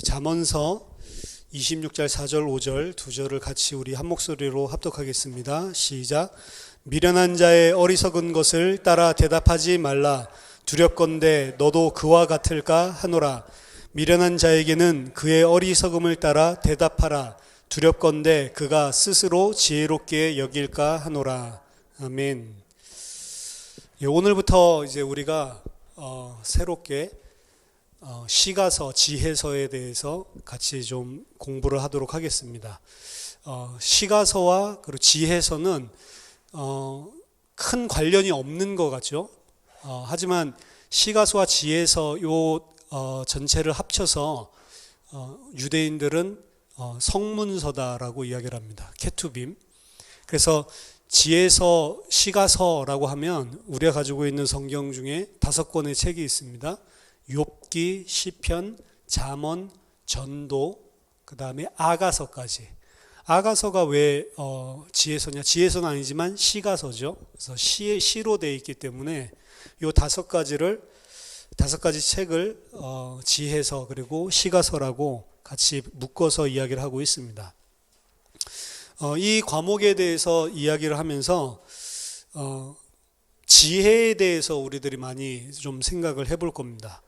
잠언서 26절 4절 5절 두 절을 같이 우리 한 목소리로 합독하겠습니다. 시작. 미련한 자의 어리석은 것을 따라 대답하지 말라. 두렵건대 너도 그와 같을까 하노라. 미련한 자에게는 그의 어리석음을 따라 대답하라. 두렵건대 그가 스스로 지혜롭게 여길까 하노라. 아멘. 오늘부터 이제 우리가 새롭게 시가서, 지혜서에 대해서 같이 좀 공부를 하도록 하겠습니다. 시가서와 그리고 지혜서는 큰 관련이 없는 것 같죠. 하지만 시가서와 지혜서 전체를 합쳐서 유대인들은 성문서다라고 이야기를 합니다. 케투빔. 그래서 지혜서, 시가서라고 하면 우리가 가지고 있는 성경 중에 5권의 책이 있습니다. 욥기, 시편, 잠언, 전도, 그 다음에 아가서까지. 아가서가 왜 지혜서냐? 지혜서는 아니지만 시가서죠. 그래서 시로 되어 있기 때문에 이 5가지 책을 지혜서 그리고 시가서라고 같이 묶어서 이야기를 하고 있습니다. 이 과목에 대해서 이야기를 하면서 지혜에 대해서 우리들이 많이 좀 생각을 해볼 겁니다.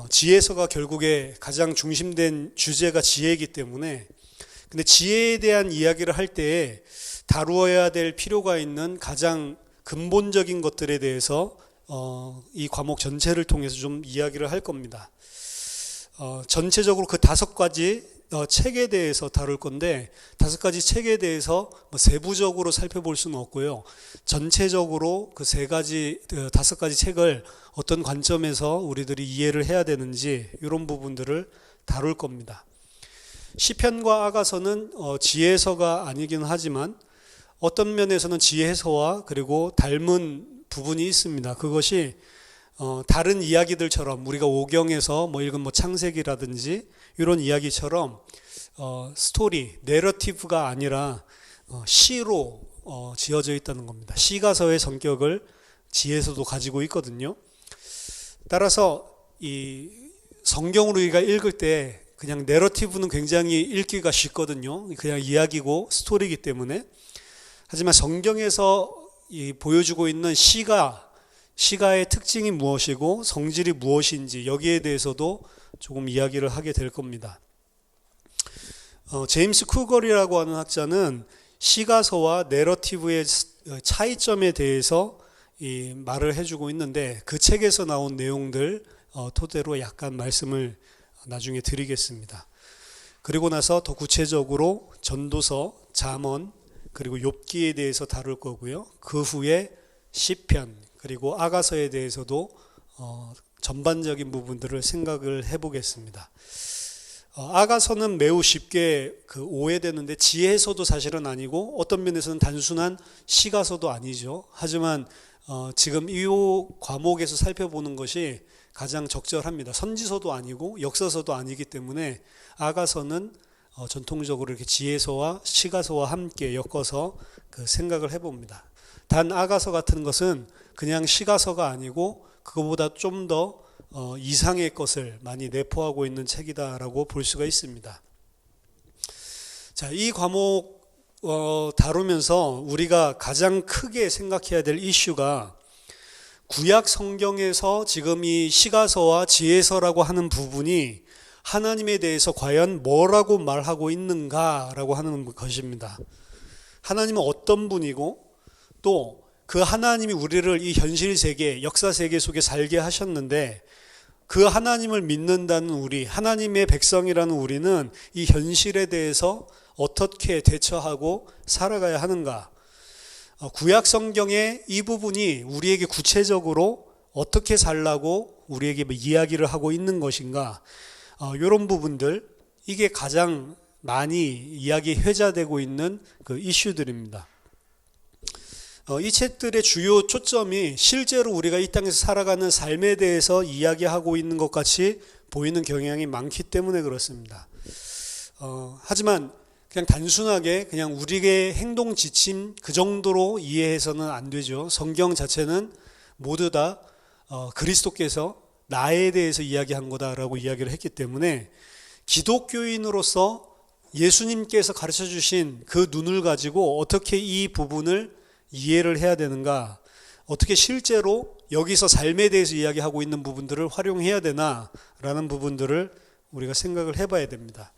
지혜서가 결국에 가장 중심된 주제가 지혜이기 때문에, 근데 지혜에 대한 이야기를 할 때에 다루어야 될 필요가 있는 가장 근본적인 것들에 대해서 이 과목 전체를 통해서 좀 이야기를 할 겁니다. 전체적으로 그 5가지 책에 대해서 다룰 건데 5가지 책에 대해서 세부적으로 살펴볼 수는 없고요. 전체적으로 그 5가지 책을 어떤 관점에서 우리들이 이해를 해야 되는지 이런 부분들을 다룰 겁니다. 시편과 아가서는 지혜서가 아니긴 하지만 어떤 면에서는 지혜서와 그리고 닮은 부분이 있습니다. 그것이 다른 이야기들처럼 우리가 오경에서 읽은 창세기라든지 이런 이야기처럼 스토리, 내러티브가 아니라 시로 지어져 있다는 겁니다. 시가서의 성격을 지혜서도 가지고 있거든요. 따라서 이 성경을 우리가 읽을 때 그냥 내러티브는 굉장히 읽기가 쉽거든요. 그냥 이야기고 스토리이기 때문에. 하지만 성경에서 보여주고 있는 시가의 특징이 무엇이고 성질이 무엇인지 여기에 대해서도 조금 이야기를 하게 될 겁니다. 제임스 쿠걸이라고 하는 학자는 시가서와 내러티브의 차이점에 대해서 말을 해주고 있는데 그 책에서 나온 내용들 토대로 약간 말씀을 나중에 드리겠습니다. 그리고 나서 더 구체적으로 전도서, 잠언, 그리고 욥기에 대해서 다룰 거고요. 그 후에 시편, 그리고 아가서에 대해서도 전반적인 부분들을 생각을 해보겠습니다. 아가서는 매우 쉽게 오해되는데 지혜서도 사실은 아니고 어떤 면에서는 단순한 시가서도 아니죠. 하지만 지금 이 과목에서 살펴보는 것이 가장 적절합니다. 선지서도 아니고 역사서도 아니기 때문에 아가서는 전통적으로 이렇게 지혜서와 시가서와 함께 엮어서 생각을 해봅니다. 단 아가서 같은 것은 그냥 시가서가 아니고 그거보다 좀 더 이상의 것을 많이 내포하고 있는 책이다라고 볼 수가 있습니다. 자, 이 과목 다루면서 우리가 가장 크게 생각해야 될 이슈가 구약 성경에서 지금 이 시가서와 지혜서라고 하는 부분이 하나님에 대해서 과연 뭐라고 말하고 있는가라고 하는 것입니다. 하나님은 어떤 분이고 또 그 하나님이 우리를 이 현실 세계, 역사 세계 속에 살게 하셨는데 그 하나님을 믿는다는 우리, 하나님의 백성이라는 우리는 이 현실에 대해서 어떻게 대처하고 살아가야 하는가? 구약 성경의 이 부분이 우리에게 구체적으로 어떻게 살라고 우리에게 이야기를 하고 있는 것인가? 이런 부분들, 이게 가장 많이 이야기 회자되고 있는 그 이슈들입니다. 이 책들의 주요 초점이 실제로 우리가 이 땅에서 살아가는 삶에 대해서 이야기하고 있는 것 같이 보이는 경향이 많기 때문에 그렇습니다. 하지만 그냥 단순하게 그냥 우리의 행동 지침 그 정도로 이해해서는 안 되죠. 성경 자체는 모두 다 그리스도께서 나에 대해서 이야기한 거다라고 이야기를 했기 때문에 기독교인으로서 예수님께서 가르쳐 주신 그 눈을 가지고 어떻게 이 부분을 이해를 해야 되는가, 어떻게 실제로 여기서 삶에 대해서 이야기하고 있는 부분들을 활용해야 되나라는 부분들을 우리가 생각을 해봐야 됩니다.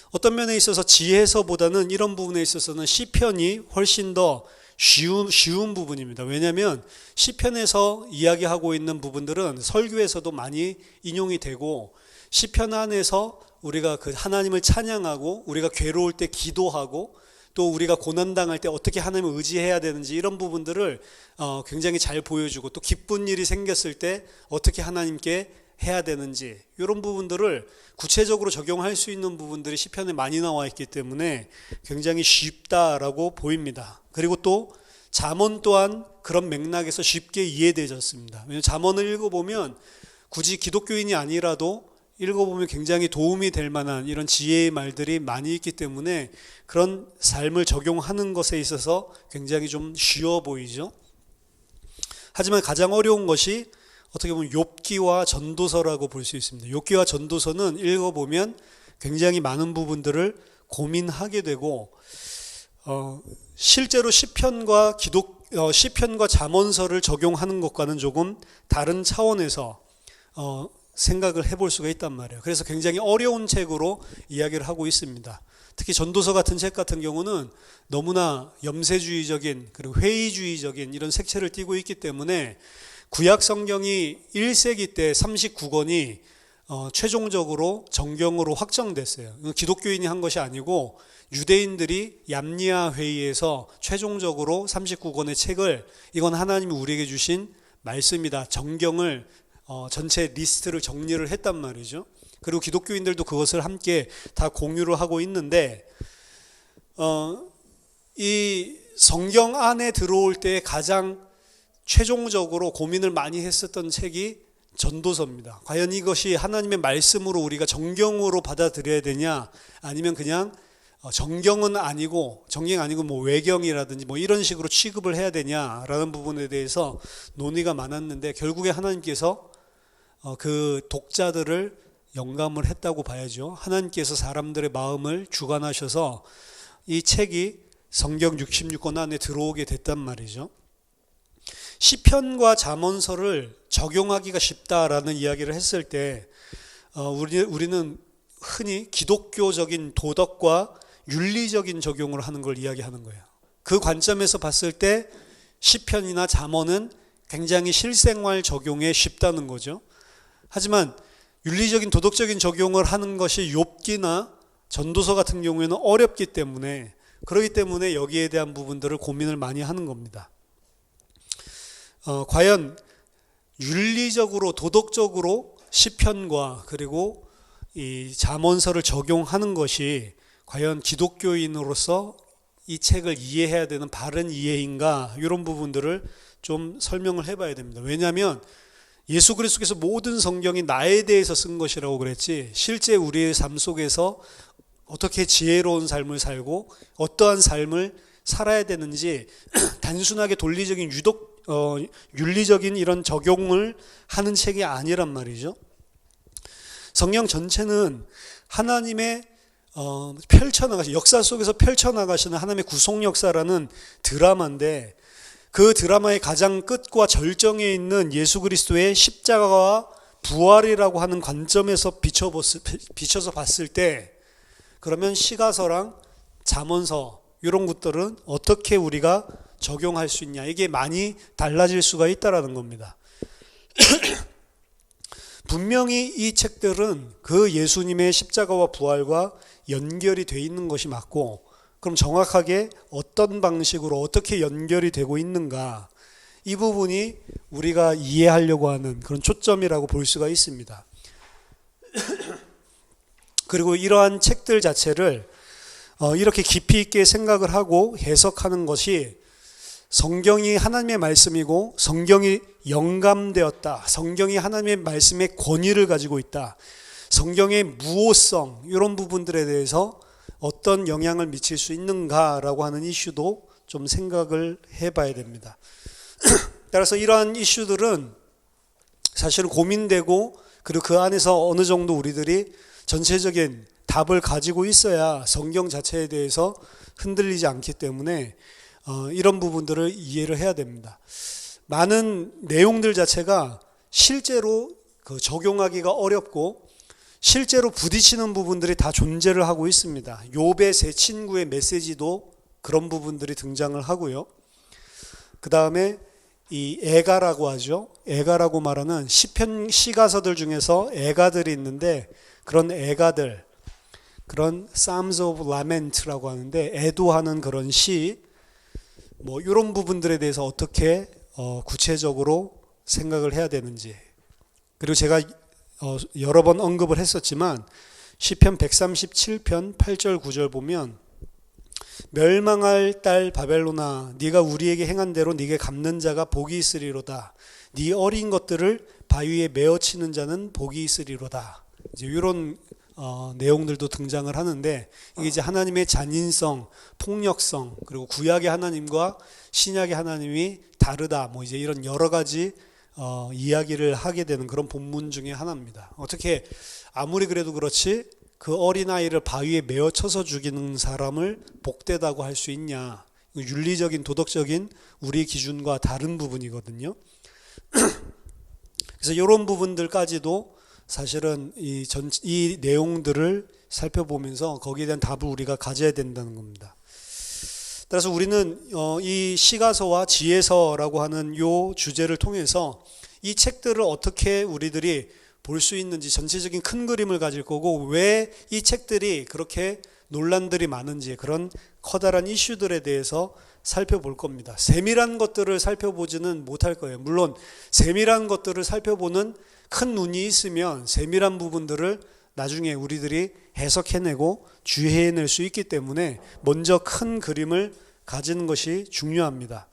어떤 면에 있어서 지혜서보다는 이런 부분에 있어서는 시편이 훨씬 더 쉬운 부분입니다. 왜냐하면 시편에서 이야기하고 있는 부분들은 설교에서도 많이 인용이 되고, 시편 안에서 우리가 그 하나님을 찬양하고, 우리가 괴로울 때 기도하고, 또 우리가 고난당할 때 어떻게 하나님을 의지해야 되는지 이런 부분들을 굉장히 잘 보여주고, 또 기쁜 일이 생겼을 때 어떻게 하나님께 해야 되는지 이런 부분들을 구체적으로 적용할 수 있는 부분들이 시편에 많이 나와 있기 때문에 굉장히 쉽다라고 보입니다. 그리고 또 잠언 또한 그런 맥락에서 쉽게 이해되졌습니다. 왜냐하면 잠언을 읽어보면 굳이 기독교인이 아니라도 읽어보면 굉장히 도움이 될 만한 이런 지혜의 말들이 많이 있기 때문에 그런 삶을 적용하는 것에 있어서 굉장히 좀 쉬워 보이죠. 하지만 가장 어려운 것이 어떻게 보면 욥기와 전도서라고 볼 수 있습니다. 욥기와 전도서는 읽어보면 굉장히 많은 부분들을 고민하게 되고, 실제로 시편과 잠언서를 적용하는 것과는 조금 다른 차원에서 생각을 해볼 수가 있단 말이에요. 그래서 굉장히 어려운 책으로 이야기를 하고 있습니다. 특히 전도서 같은 책 같은 경우는 너무나 염세주의적인 그리고 회의주의적인 이런 색채를 띠고 있기 때문에 구약 성경이 1세기 때 39권이 최종적으로 정경으로 확정됐어요. 기독교인이 한 것이 아니고 유대인들이 얌니아 회의에서 최종적으로 39권의 책을, 이건 하나님이 우리에게 주신 말씀이다, 정경을 전체 리스트를 정리를 했단 말이죠. 그리고 기독교인들도 그것을 함께 다 공유를 하고 있는데, 이 성경 안에 들어올 때 가장 최종적으로 고민을 많이 했었던 책이 전도서입니다. 과연 이것이 하나님의 말씀으로 우리가 정경으로 받아들여야 되냐, 아니면 그냥 정경은 아니고 뭐 외경이라든지 뭐 이런 식으로 취급을 해야 되냐라는 부분에 대해서 논의가 많았는데, 결국에 하나님께서 그 독자들을 영감을 했다고 봐야죠. 하나님께서 사람들의 마음을 주관하셔서 이 책이 성경 66권 안에 들어오게 됐단 말이죠. 시편과 잠언서를 적용하기가 쉽다라는 이야기를 했을 때 우리는 흔히 기독교적인 도덕과 윤리적인 적용을 하는 걸 이야기하는 거예요. 그 관점에서 봤을 때 시편이나 잠언은 굉장히 실생활 적용에 쉽다는 거죠. 하지만 윤리적인 도덕적인 적용을 하는 것이 욥기나 전도서 같은 경우에는 어렵기 때문에, 그렇기 때문에 여기에 대한 부분들을 고민을 많이 하는 겁니다. 과연 윤리적으로 도덕적으로 시편과 그리고 이 잠언서를 적용하는 것이 과연 기독교인으로서 이 책을 이해해야 되는 바른 이해인가, 이런 부분들을 좀 설명을 해봐야 됩니다. 왜냐하면 예수 그리스도께서 모든 성경이 나에 대해서 쓴 것이라고 그랬지, 실제 우리의 삶 속에서 어떻게 지혜로운 삶을 살고 어떠한 삶을 살아야 되는지 단순하게 논리적인 윤리적인 이런 적용을 하는 책이 아니란 말이죠. 성경 전체는 하나님의 역사 속에서 펼쳐나가시는 하나님의 구속 역사라는 드라마인데, 그 드라마의 가장 끝과 절정에 있는 예수 그리스도의 십자가와 부활이라고 하는 관점에서 비춰서 봤을 때, 그러면 시가서랑 잠언서 이런 것들은 어떻게 우리가 적용할 수 있냐, 이게 많이 달라질 수가 있다라는 겁니다. 분명히 이 책들은 그 예수님의 십자가와 부활과 연결이 돼 있는 것이 맞고, 그럼 정확하게 어떤 방식으로 어떻게 연결이 되고 있는가, 이 부분이 우리가 이해하려고 하는 그런 초점이라고 볼 수가 있습니다. 그리고 이러한 책들 자체를 이렇게 깊이 있게 생각을 하고 해석하는 것이, 성경이 하나님의 말씀이고 성경이 영감되었다, 성경이 하나님의 말씀의 권위를 가지고 있다, 성경의 무오성, 이런 부분들에 대해서 어떤 영향을 미칠 수 있는가라고 하는 이슈도 좀 생각을 해봐야 됩니다. 따라서 이러한 이슈들은 사실은 고민되고, 그리고 그 안에서 어느 정도 우리들이 전체적인 답을 가지고 있어야 성경 자체에 대해서 흔들리지 않기 때문에 이런 부분들을 이해를 해야 됩니다. 많은 내용들 자체가 실제로 적용하기가 어렵고 실제로 부딪히는 부분들이 다 존재를 하고 있습니다. 욥의 세 친구의 메시지도 그런 부분들이 등장을 하고요. 그 다음에 이 애가라고 하죠. 애가라고 말하는 시편 시가서들 중에서 애가들이 있는데 그런 애가들, 그런 Psalms of Lament라고 하는데 애도하는 그런 시, 뭐 이런 부분들에 대해서 어떻게 구체적으로 생각을 해야 되는지, 그리고 제가 여러 번 언급을 했었지만 시편 137편 8절 9절 보면 멸망할 딸 바벨론아 네가 우리에게 행한 대로 네게 갚는 자가 복이 있으리로다. 네 어린 것들을 바위에 메어치는 자는 복이 있으리로다. 이제 이런 내용들도 등장을 하는데 이게 이제 하나님의 잔인성, 폭력성, 그리고 구약의 하나님과 신약의 하나님이 다르다. 뭐 이제 이런 여러 가지 이야기를 하게 되는 그런 본문 중에 하나입니다. 어떻게 아무리 그래도 그렇지 그 어린아이를 바위에 메어 쳐서 죽이는 사람을 복되다고 할 수 있냐. 윤리적인 도덕적인 우리 기준과 다른 부분이거든요. 그래서 이런 부분들까지도 사실은 이 내용들을 살펴보면서 거기에 대한 답을 우리가 가져야 된다는 겁니다. 따라서 우리는 이 시가서와 지혜서라고 하는 이 주제를 통해서 이 책들을 어떻게 우리들이 볼 수 있는지 전체적인 큰 그림을 가질 거고 왜 이 책들이 그렇게 논란들이 많은지 그런 커다란 이슈들에 대해서 살펴볼 겁니다. 세밀한 것들을 살펴보지는 못할 거예요. 물론 세밀한 것들을 살펴보는 큰 눈이 있으면 세밀한 부분들을 나중에 우리들이 해석해내고 주의해낼 수 있기 때문에 먼저 큰 그림을 가지는 것이 중요합니다.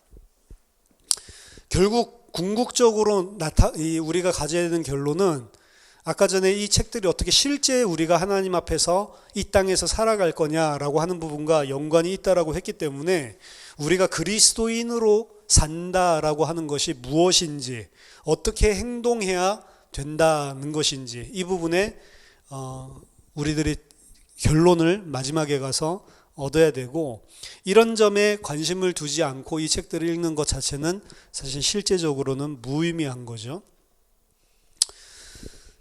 결국 궁극적으로 우리가 가져야 되는 결론은 아까 전에 이 책들이 어떻게 실제 우리가 하나님 앞에서 이 땅에서 살아갈 거냐라고 하는 부분과 연관이 있다라고 했기 때문에 우리가 그리스도인으로 산다라고 하는 것이 무엇인지, 어떻게 행동해야 된다는 것인지 이 부분에 우리들이 결론을 마지막에 가서 얻어야 되고, 이런 점에 관심을 두지 않고 이 책들을 읽는 것 자체는 사실 실제적으로는 무의미한 거죠.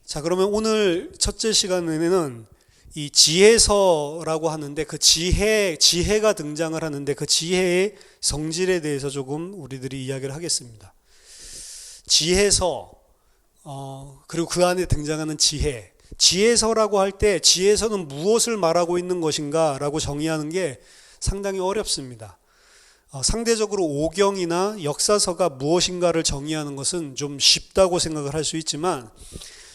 자, 그러면 오늘 첫째 시간에는 이 지혜서라고 하는데 그 지혜가 등장을 하는데 그 지혜의 성질에 대해서 조금 우리들이 이야기를 하겠습니다. 지혜서, 그리고 그 안에 등장하는 지혜서라고 할 때 지혜서는 무엇을 말하고 있는 것인가 라고 정의하는 게 상당히 어렵습니다. 상대적으로 오경이나 역사서가 무엇인가를 정의하는 것은 좀 쉽다고 생각을 할 수 있지만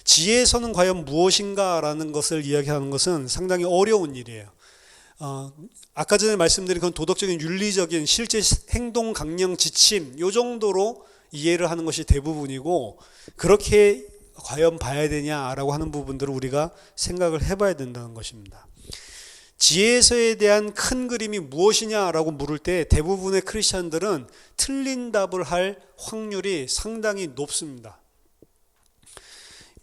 지혜서는 과연 무엇인가라는 것을 이야기하는 것은 상당히 어려운 일이에요. 아까 전에 말씀드린 그런 도덕적인 윤리적인 실제 행동 강령 지침 이 정도로 이해를 하는 것이 대부분이고, 그렇게 과연 봐야 되냐라고 하는 부분들을 우리가 생각을 해봐야 된다는 것입니다. 지혜서에 대한 큰 그림이 무엇이냐라고 물을 때 대부분의 크리스찬들은 틀린 답을 할 확률이 상당히 높습니다.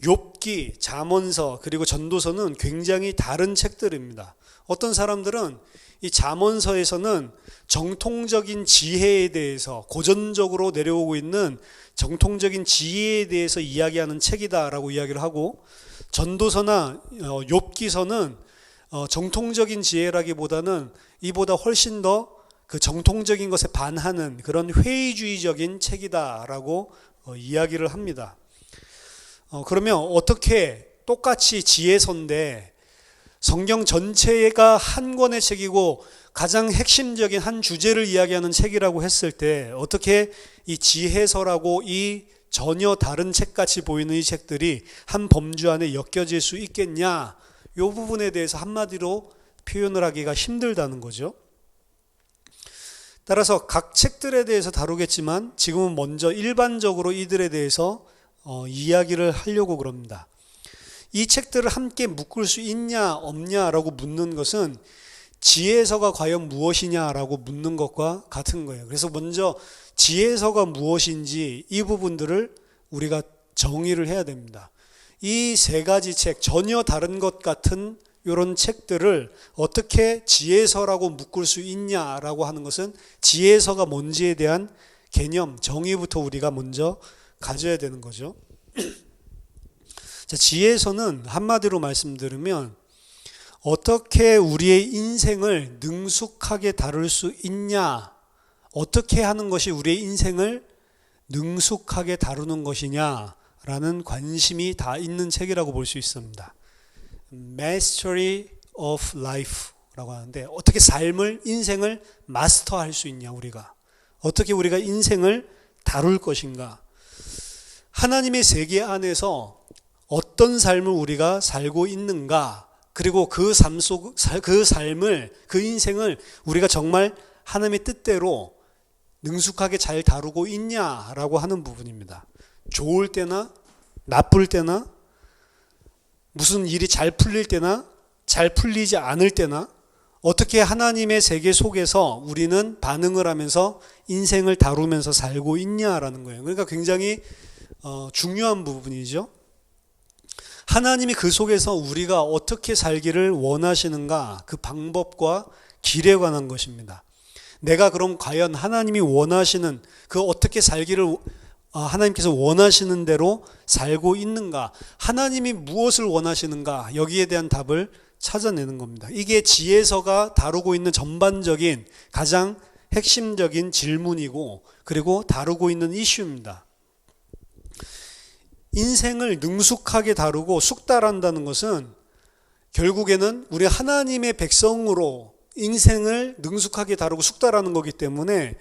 욥기, 잠언서, 그리고 전도서는 굉장히 다른 책들입니다. 어떤 사람들은 이 잠언서에서는 정통적인 지혜에 대해서, 고전적으로 내려오고 있는 정통적인 지혜에 대해서 이야기하는 책이다라고 이야기를 하고, 전도서나 욥기서는 정통적인 지혜라기보다는 이보다 훨씬 더 그 정통적인 것에 반하는 그런 회의주의적인 책이다라고 이야기를 합니다. 그러면 어떻게 똑같이 지혜서인데 성경 전체가 한 권의 책이고 가장 핵심적인 한 주제를 이야기하는 책이라고 했을 때 어떻게 이 지혜서라고 이 전혀 다른 책같이 보이는 이 책들이 한 범주 안에 엮여질 수 있겠냐, 이 부분에 대해서 한마디로 표현을 하기가 힘들다는 거죠. 따라서 각 책들에 대해서 다루겠지만 지금은 먼저 일반적으로 이들에 대해서 이야기를 하려고 그럽니다. 이 책들을 함께 묶을 수 있냐 없냐라고 묻는 것은 지혜서가 과연 무엇이냐라고 묻는 것과 같은 거예요. 그래서 먼저 지혜서가 무엇인지 이 부분들을 우리가 정의를 해야 됩니다. 이 세 가지 책, 전혀 다른 것 같은 이런 책들을 어떻게 지혜서라고 묶을 수 있냐라고 하는 것은 지혜서가 뭔지에 대한 개념, 정의부터 우리가 먼저 가져야 되는 거죠. 자, 지혜서는 한마디로 말씀드리면 어떻게 우리의 인생을 능숙하게 다룰 수 있냐, 어떻게 하는 것이 우리의 인생을 능숙하게 다루는 것이냐라는 관심이 다 있는 책이라고 볼 수 있습니다. Mastery of Life라고 하는데 어떻게 삶을, 인생을 마스터할 수 있냐, 우리가 어떻게 우리가 인생을 다룰 것인가, 하나님의 세계 안에서 어떤 삶을 우리가 살고 있는가, 그리고 그 삶을, 그 인생을 우리가 정말 하나님의 뜻대로 능숙하게 잘 다루고 있냐라고 하는 부분입니다. 좋을 때나 나쁠 때나 무슨 일이 잘 풀릴 때나 잘 풀리지 않을 때나 어떻게 하나님의 세계 속에서 우리는 반응을 하면서 인생을 다루면서 살고 있냐라는 거예요. 그러니까 굉장히 중요한 부분이죠. 하나님이 그 속에서 우리가 어떻게 살기를 원하시는가, 그 방법과 길에 관한 것입니다. 내가 그럼 과연 하나님이 원하시는 그 어떻게 살기를 하나님께서 원하시는 대로 살고 있는가, 하나님이 무엇을 원하시는가, 여기에 대한 답을 찾아내는 겁니다. 이게 지혜서가 다루고 있는 전반적인 가장 핵심적인 질문이고, 그리고 다루고 있는 이슈입니다. 인생을 능숙하게 다루고 숙달한다는 것은 결국에는 우리 하나님의 백성으로 인생을 능숙하게 다루고 숙달하는 거기 때문에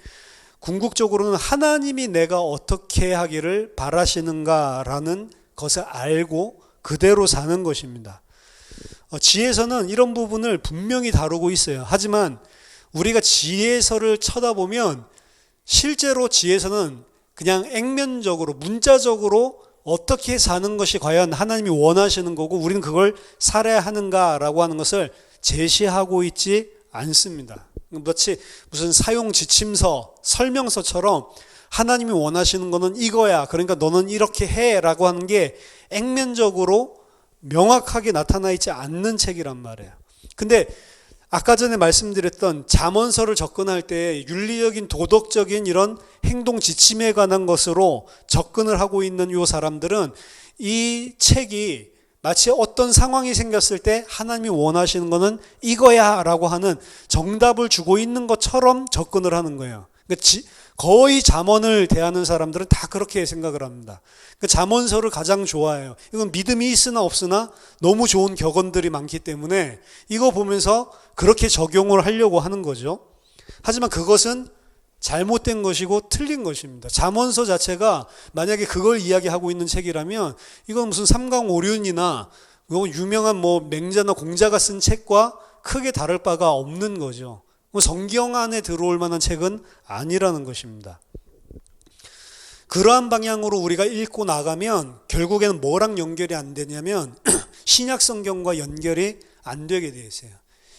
궁극적으로는 하나님이 내가 어떻게 하기를 바라시는가라는 것을 알고 그대로 사는 것입니다. 지혜서는 이런 부분을 분명히 다루고 있어요. 하지만 우리가 지혜서를 쳐다보면 실제로 지혜서는 그냥 액면적으로, 문자적으로 어떻게 사는 것이 과연 하나님이 원하시는 거고 우리는 그걸 살아야 하는가라고 하는 것을 제시하고 있지 않습니다. 마치 무슨 사용 지침서, 설명서처럼 하나님이 원하시는 거는 이거야, 그러니까 너는 이렇게 해라고 하는 게 액면적으로 명확하게 나타나 있지 않는 책이란 말이에요. 근데 아까 전에 말씀드렸던 잠언서를 접근할 때 윤리적인, 도덕적인 이런 행동 지침에 관한 것으로 접근을 하고 있는 이 사람들은 이 책이 마치 어떤 상황이 생겼을 때 하나님이 원하시는 거는 이거야 라고 하는 정답을 주고 있는 것처럼 접근을 하는 거예요. 거의 잠언을 대하는 사람들은 다 그렇게 생각을 합니다. 잠언서를 가장 좋아해요. 이건 믿음이 있으나 없으나 너무 좋은 격언들이 많기 때문에 이거 보면서 그렇게 적용을 하려고 하는 거죠. 하지만 그것은 잘못된 것이고 틀린 것입니다. 잠언서 자체가 만약에 그걸 이야기하고 있는 책이라면 이건 무슨 삼강오륜이나 유명한 맹자나 공자가 쓴 책과 크게 다를 바가 없는 거죠. 성경 안에 들어올 만한 책은 아니라는 것입니다. 그러한 방향으로 우리가 읽고 나가면 결국에는 뭐랑 연결이 안 되냐면 신약 성경과 연결이 안 되게 돼 있어요.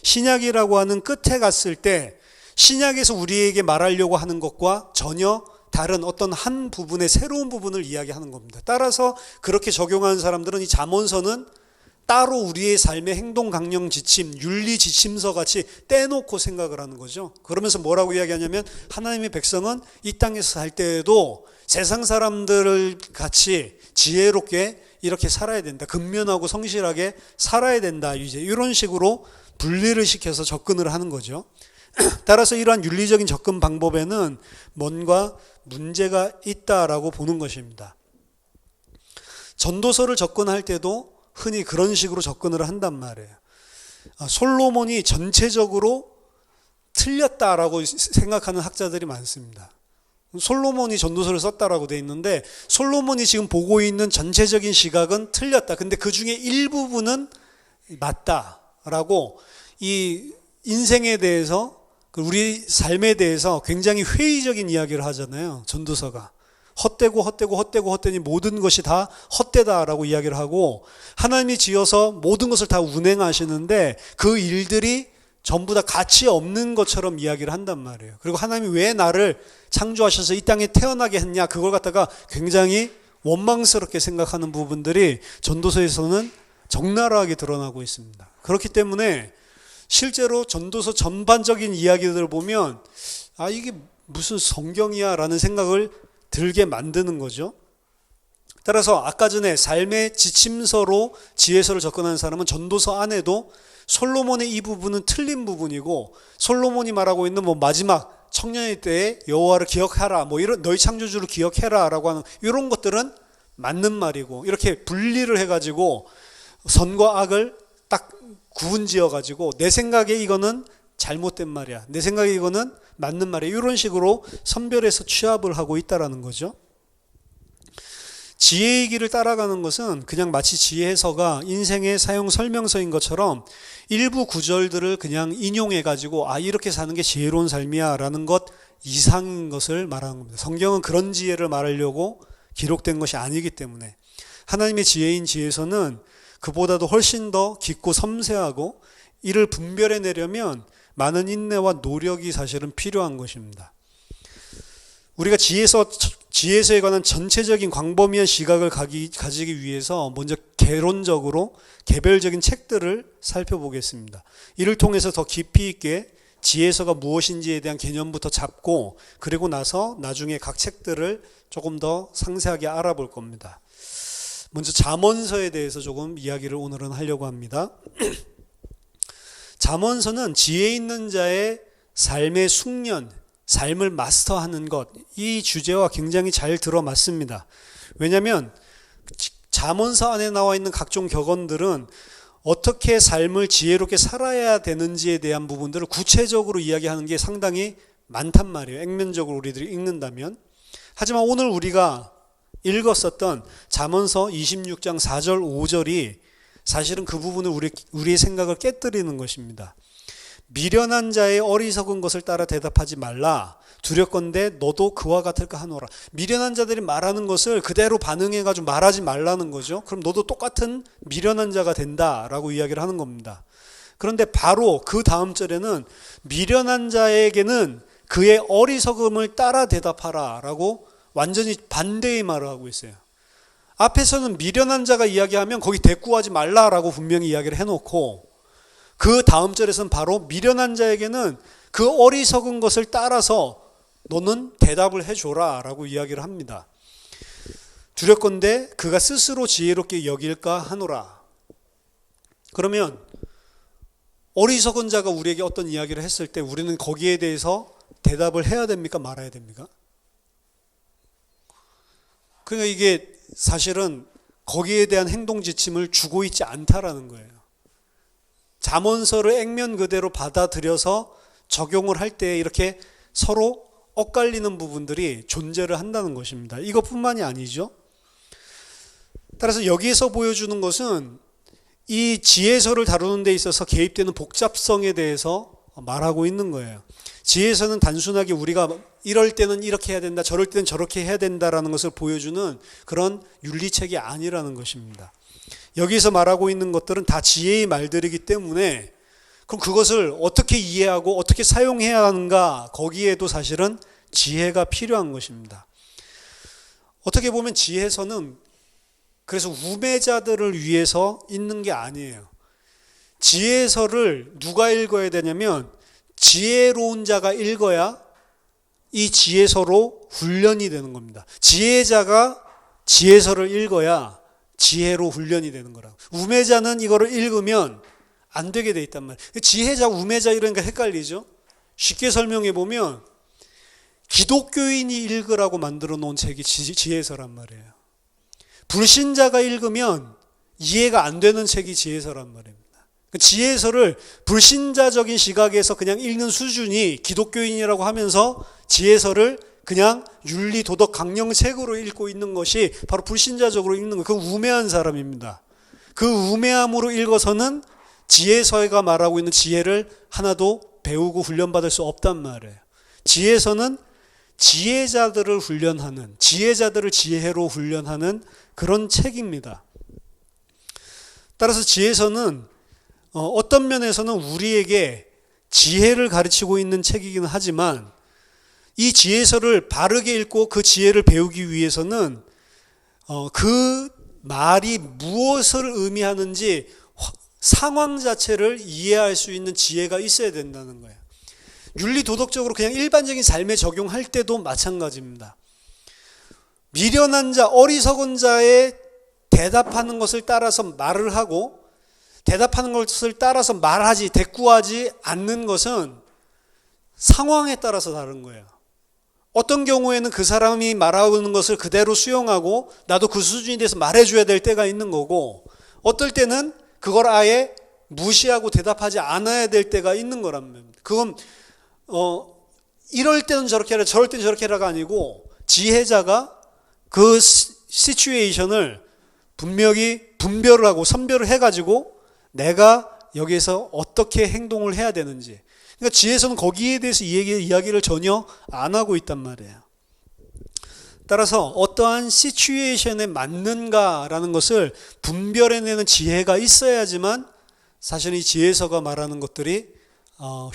신약이라고 하는 끝에 갔을 때 신약에서 우리에게 말하려고 하는 것과 전혀 다른 어떤 한 부분의 새로운 부분을 이야기하는 겁니다. 따라서 그렇게 적용하는 사람들은 이 잠언서는 따로 우리의 삶의 행동 강령 지침, 윤리 지침서 같이 떼놓고 생각을 하는 거죠. 그러면서 뭐라고 이야기하냐면 하나님의 백성은 이 땅에서 살 때에도 세상 사람들을 같이 지혜롭게 이렇게 살아야 된다. 근면하고 성실하게 살아야 된다. 이제 이런 식으로 분리를 시켜서 접근을 하는 거죠. 따라서 이러한 윤리적인 접근 방법에는 뭔가 문제가 있다라고 보는 것입니다. 전도서를 접근할 때도 흔히 그런 식으로 접근을 한단 말이에요. 솔로몬이 전체적으로 틀렸다라고 생각하는 학자들이 많습니다. 솔로몬이 전도서를 썼다라고 돼 있는데 솔로몬이 지금 보고 있는 전체적인 시각은 틀렸다. 근데 그 중에 일부분은 맞다라고 이 인생에 대해서, 우리 삶에 대해서 굉장히 회의적인 이야기를 하잖아요. 전도서가. 헛되니 모든 것이 다 헛되다라고 이야기를 하고 하나님이 지어서 모든 것을 다 운행하시는데 그 일들이 전부 다 가치 없는 것처럼 이야기를 한단 말이에요. 그리고 하나님이 왜 나를 창조하셔서 이 땅에 태어나게 했냐, 그걸 갖다가 굉장히 원망스럽게 생각하는 부분들이 전도서에서는 적나라하게 드러나고 있습니다. 그렇기 때문에 실제로 전도서 전반적인 이야기들을 보면 이게 무슨 성경이야 라는 생각을 들게 만드는 거죠. 따라서 아까 전에 삶의 지침서로 지혜서를 접근하는 사람은 전도서 안에도 솔로몬의 이 부분은 틀린 부분이고, 솔로몬이 말하고 있는 마지막 청년의 때에 여호와를 기억하라, 이런 너희 창조주를 기억해라 라고 하는 이런 것들은 맞는 말이고, 이렇게 분리를 해가지고 선과 악을 딱 구분지어 가지고 내 생각에 이거는 잘못된 말이야, 내 생각에 이거는 맞는 말이야, 이런 식으로 선별해서 취합을 하고 있다라는 거죠. 지혜의 길을 따라가는 것은 그냥 마치 지혜서가 인생의 사용 설명서인 것처럼 일부 구절들을 그냥 인용해 가지고 이렇게 사는 게 지혜로운 삶이야 라는 것 이상인 것을 말하는 겁니다. 성경은 그런 지혜를 말하려고 기록된 것이 아니기 때문에 하나님의 지혜인 지혜서는 그보다도 훨씬 더 깊고 섬세하고, 이를 분별해내려면 많은 인내와 노력이 사실은 필요한 것입니다. 우리가 지혜서에 관한 전체적인 광범위한 시각을 가지기 위해서 먼저 개론적으로 개별적인 책들을 살펴보겠습니다. 이를 통해서 더 깊이 있게 지혜서가 무엇인지에 대한 개념부터 잡고, 그리고 나서 나중에 각 책들을 조금 더 상세하게 알아볼 겁니다. 먼저 잠언서에 대해서 조금 이야기를 오늘은 하려고 합니다. 잠언서는 지혜 있는 자의 삶의 숙련, 삶을 마스터하는 것, 이 주제와 굉장히 잘 들어맞습니다. 왜냐하면 잠언서 안에 나와 있는 각종 격언들은 어떻게 삶을 지혜롭게 살아야 되는지에 대한 부분들을 구체적으로 이야기하는 게 상당히 많단 말이에요. 액면적으로 우리들이 읽는다면. 하지만 오늘 우리가 읽었었던 잠언서 26장 4절 5절이 사실은 그 부분을 우리의 생각을 깨뜨리는 것입니다. 미련한 자의 어리석은 것을 따라 대답하지 말라. 두렵건대 너도 그와 같을까 하노라. 미련한 자들이 말하는 것을 그대로 반응해가지고 말하지 말라는 거죠. 그럼 너도 똑같은 미련한 자가 된다라고 이야기를 하는 겁니다. 그런데 바로 그 다음 절에는 미련한 자에게는 그의 어리석음을 따라 대답하라 라고 완전히 반대의 말을 하고 있어요. 앞에서는 미련한 자가 이야기하면 거기 대꾸하지 말라라고 분명히 이야기를 해놓고, 그 다음 절에서는 바로 미련한 자에게는 그 어리석은 것을 따라서 너는 대답을 해줘라 라고 이야기를 합니다. 두렵건대 그가 스스로 지혜롭게 여길까 하노라. 그러면 어리석은 자가 우리에게 어떤 이야기를 했을 때 우리는 거기에 대해서 대답을 해야 됩니까? 말아야 됩니까? 그러니까 이게 사실은 거기에 대한 행동 지침을 주고 있지 않다라는 거예요. 잠언서를 액면 그대로 받아들여서 적용을 할 때 이렇게 서로 엇갈리는 부분들이 존재를 한다는 것입니다. 이것뿐만이 아니죠. 따라서 여기에서 보여주는 것은 이 지혜서를 다루는 데 있어서 개입되는 복잡성에 대해서 말하고 있는 거예요. 지혜서는 단순하게 우리가 이럴 때는 이렇게 해야 된다, 저럴 때는 저렇게 해야 된다라는 것을 보여주는 그런 윤리책이 아니라는 것입니다. 여기서 말하고 있는 것들은 다 지혜의 말들이기 때문에 그럼 그것을 어떻게 이해하고 어떻게 사용해야 하는가, 거기에도 사실은 지혜가 필요한 것입니다. 어떻게 보면 지혜서는 그래서 우매자들을 위해서 있는 게 아니에요. 지혜서를 누가 읽어야 되냐면 지혜로운 자가 읽어야 이 지혜서로 훈련이 되는 겁니다. 지혜자가 지혜서를 읽어야 지혜로 훈련이 되는 거라고. 우매자는 이거를 읽으면 안 되게 돼 있단 말이에요. 지혜자, 우매자 이러니까 헷갈리죠. 쉽게 설명해 보면 기독교인이 읽으라고 만들어 놓은 책이 지혜서란 말이에요. 불신자가 읽으면 이해가 안 되는 책이 지혜서란 말입니다. 지혜서를 불신자적인 시각에서 그냥 읽는 수준이 기독교인이라고 하면서 지혜서를 그냥 윤리, 도덕, 강령책으로 읽고 있는 것이 바로 불신자적으로 읽는 거예요. 그 우매한 사람입니다. 그 우매함으로 읽어서는 지혜서가 말하고 있는 지혜를 하나도 배우고 훈련받을 수 없단 말이에요. 지혜서는 지혜자들을 훈련하는, 지혜자들을 지혜로 훈련하는 그런 책입니다. 따라서 지혜서는 어떤 면에서는 우리에게 지혜를 가르치고 있는 책이긴 하지만 이 지혜서를 바르게 읽고 그 지혜를 배우기 위해서는 그 말이 무엇을 의미하는지 상황 자체를 이해할 수 있는 지혜가 있어야 된다는 거예요. 윤리 도덕적으로 그냥 일반적인 삶에 적용할 때도 마찬가지입니다. 미련한 자, 어리석은 자의 대답하는 것을 따라서 말을 하고 대답하는 것을 따라서 말하지, 대꾸하지 않는 것은 상황에 따라서 다른 거예요. 어떤 경우에는 그 사람이 말하는 것을 그대로 수용하고 나도 그 수준이 돼서 말해줘야 될 때가 있는 거고, 어떨 때는 그걸 아예 무시하고 대답하지 않아야 될 때가 있는 거란 말입니다. 그건 이럴 때는 저렇게 해라, 저럴 때는 저렇게 해라가 아니고 지혜자가 그 시츄에이션을 분명히 분별을 하고 선별을 해가지고 내가 여기에서 어떻게 행동을 해야 되는지, 그러니까 지혜서는 거기에 대해서 이야기를 전혀 안 하고 있단 말이에요. 따라서 어떠한 시츄에이션에 맞는가라는 것을 분별해내는 지혜가 있어야지만 사실 이 지혜서가 말하는 것들이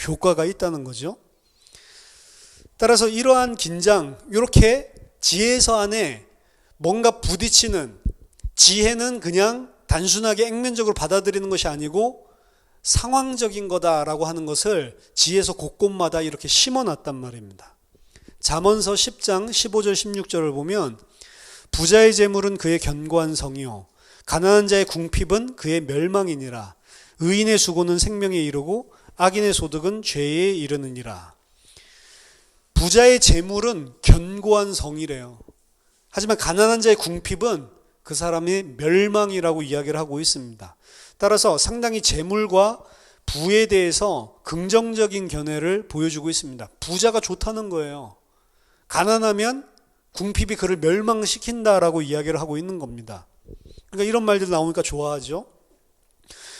효과가 있다는 거죠. 따라서 이러한 긴장, 이렇게 지혜서 안에 뭔가 부딪히는, 지혜는 그냥 단순하게 액면적으로 받아들이는 것이 아니고 상황적인 거다라고 하는 것을 지혜서 곳곳마다 이렇게 심어놨단 말입니다. 잠언서 10장 15절 16절을 보면 부자의 재물은 그의 견고한 성이요 가난한 자의 궁핍은 그의 멸망이니라. 의인의 수고는 생명에 이르고 악인의 소득은 죄에 이르느니라. 부자의 재물은 견고한 성이래요. 하지만 가난한 자의 궁핍은 그 사람의 멸망이라고 이야기를 하고 있습니다. 따라서 상당히 재물과 부에 대해서 긍정적인 견해를 보여주고 있습니다. 부자가 좋다는 거예요. 가난하면 궁핍이 그를 멸망시킨다라고 이야기를 하고 있는 겁니다. 그러니까 이런 말들 나오니까 좋아하죠.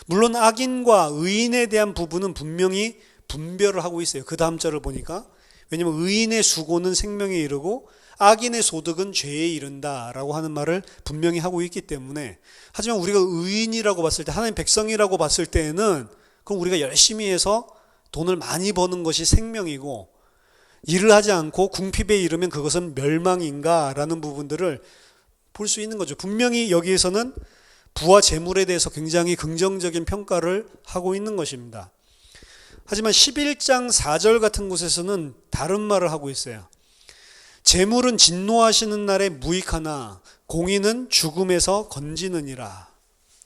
물론 악인과 의인에 대한 부분은 분명히 분별을 하고 있어요. 그 다음 절을 보니까. 왜냐하면 의인의 수고는 생명에 이르고 악인의 소득은 죄에 이른다라고 하는 말을 분명히 하고 있기 때문에, 하지만 우리가 의인이라고 봤을 때, 하나님 백성이라고 봤을 때에는 그럼 우리가 열심히 해서 돈을 많이 버는 것이 생명이고 일을 하지 않고 궁핍에 이르면 그것은 멸망인가라는 부분들을 볼 수 있는 거죠. 분명히 여기에서는 부와 재물에 대해서 굉장히 긍정적인 평가를 하고 있는 것입니다. 하지만 11장 4절 같은 곳에서는 다른 말을 하고 있어요. 재물은 진노하시는 날에 무익하나 공의는 죽음에서 건지느니라.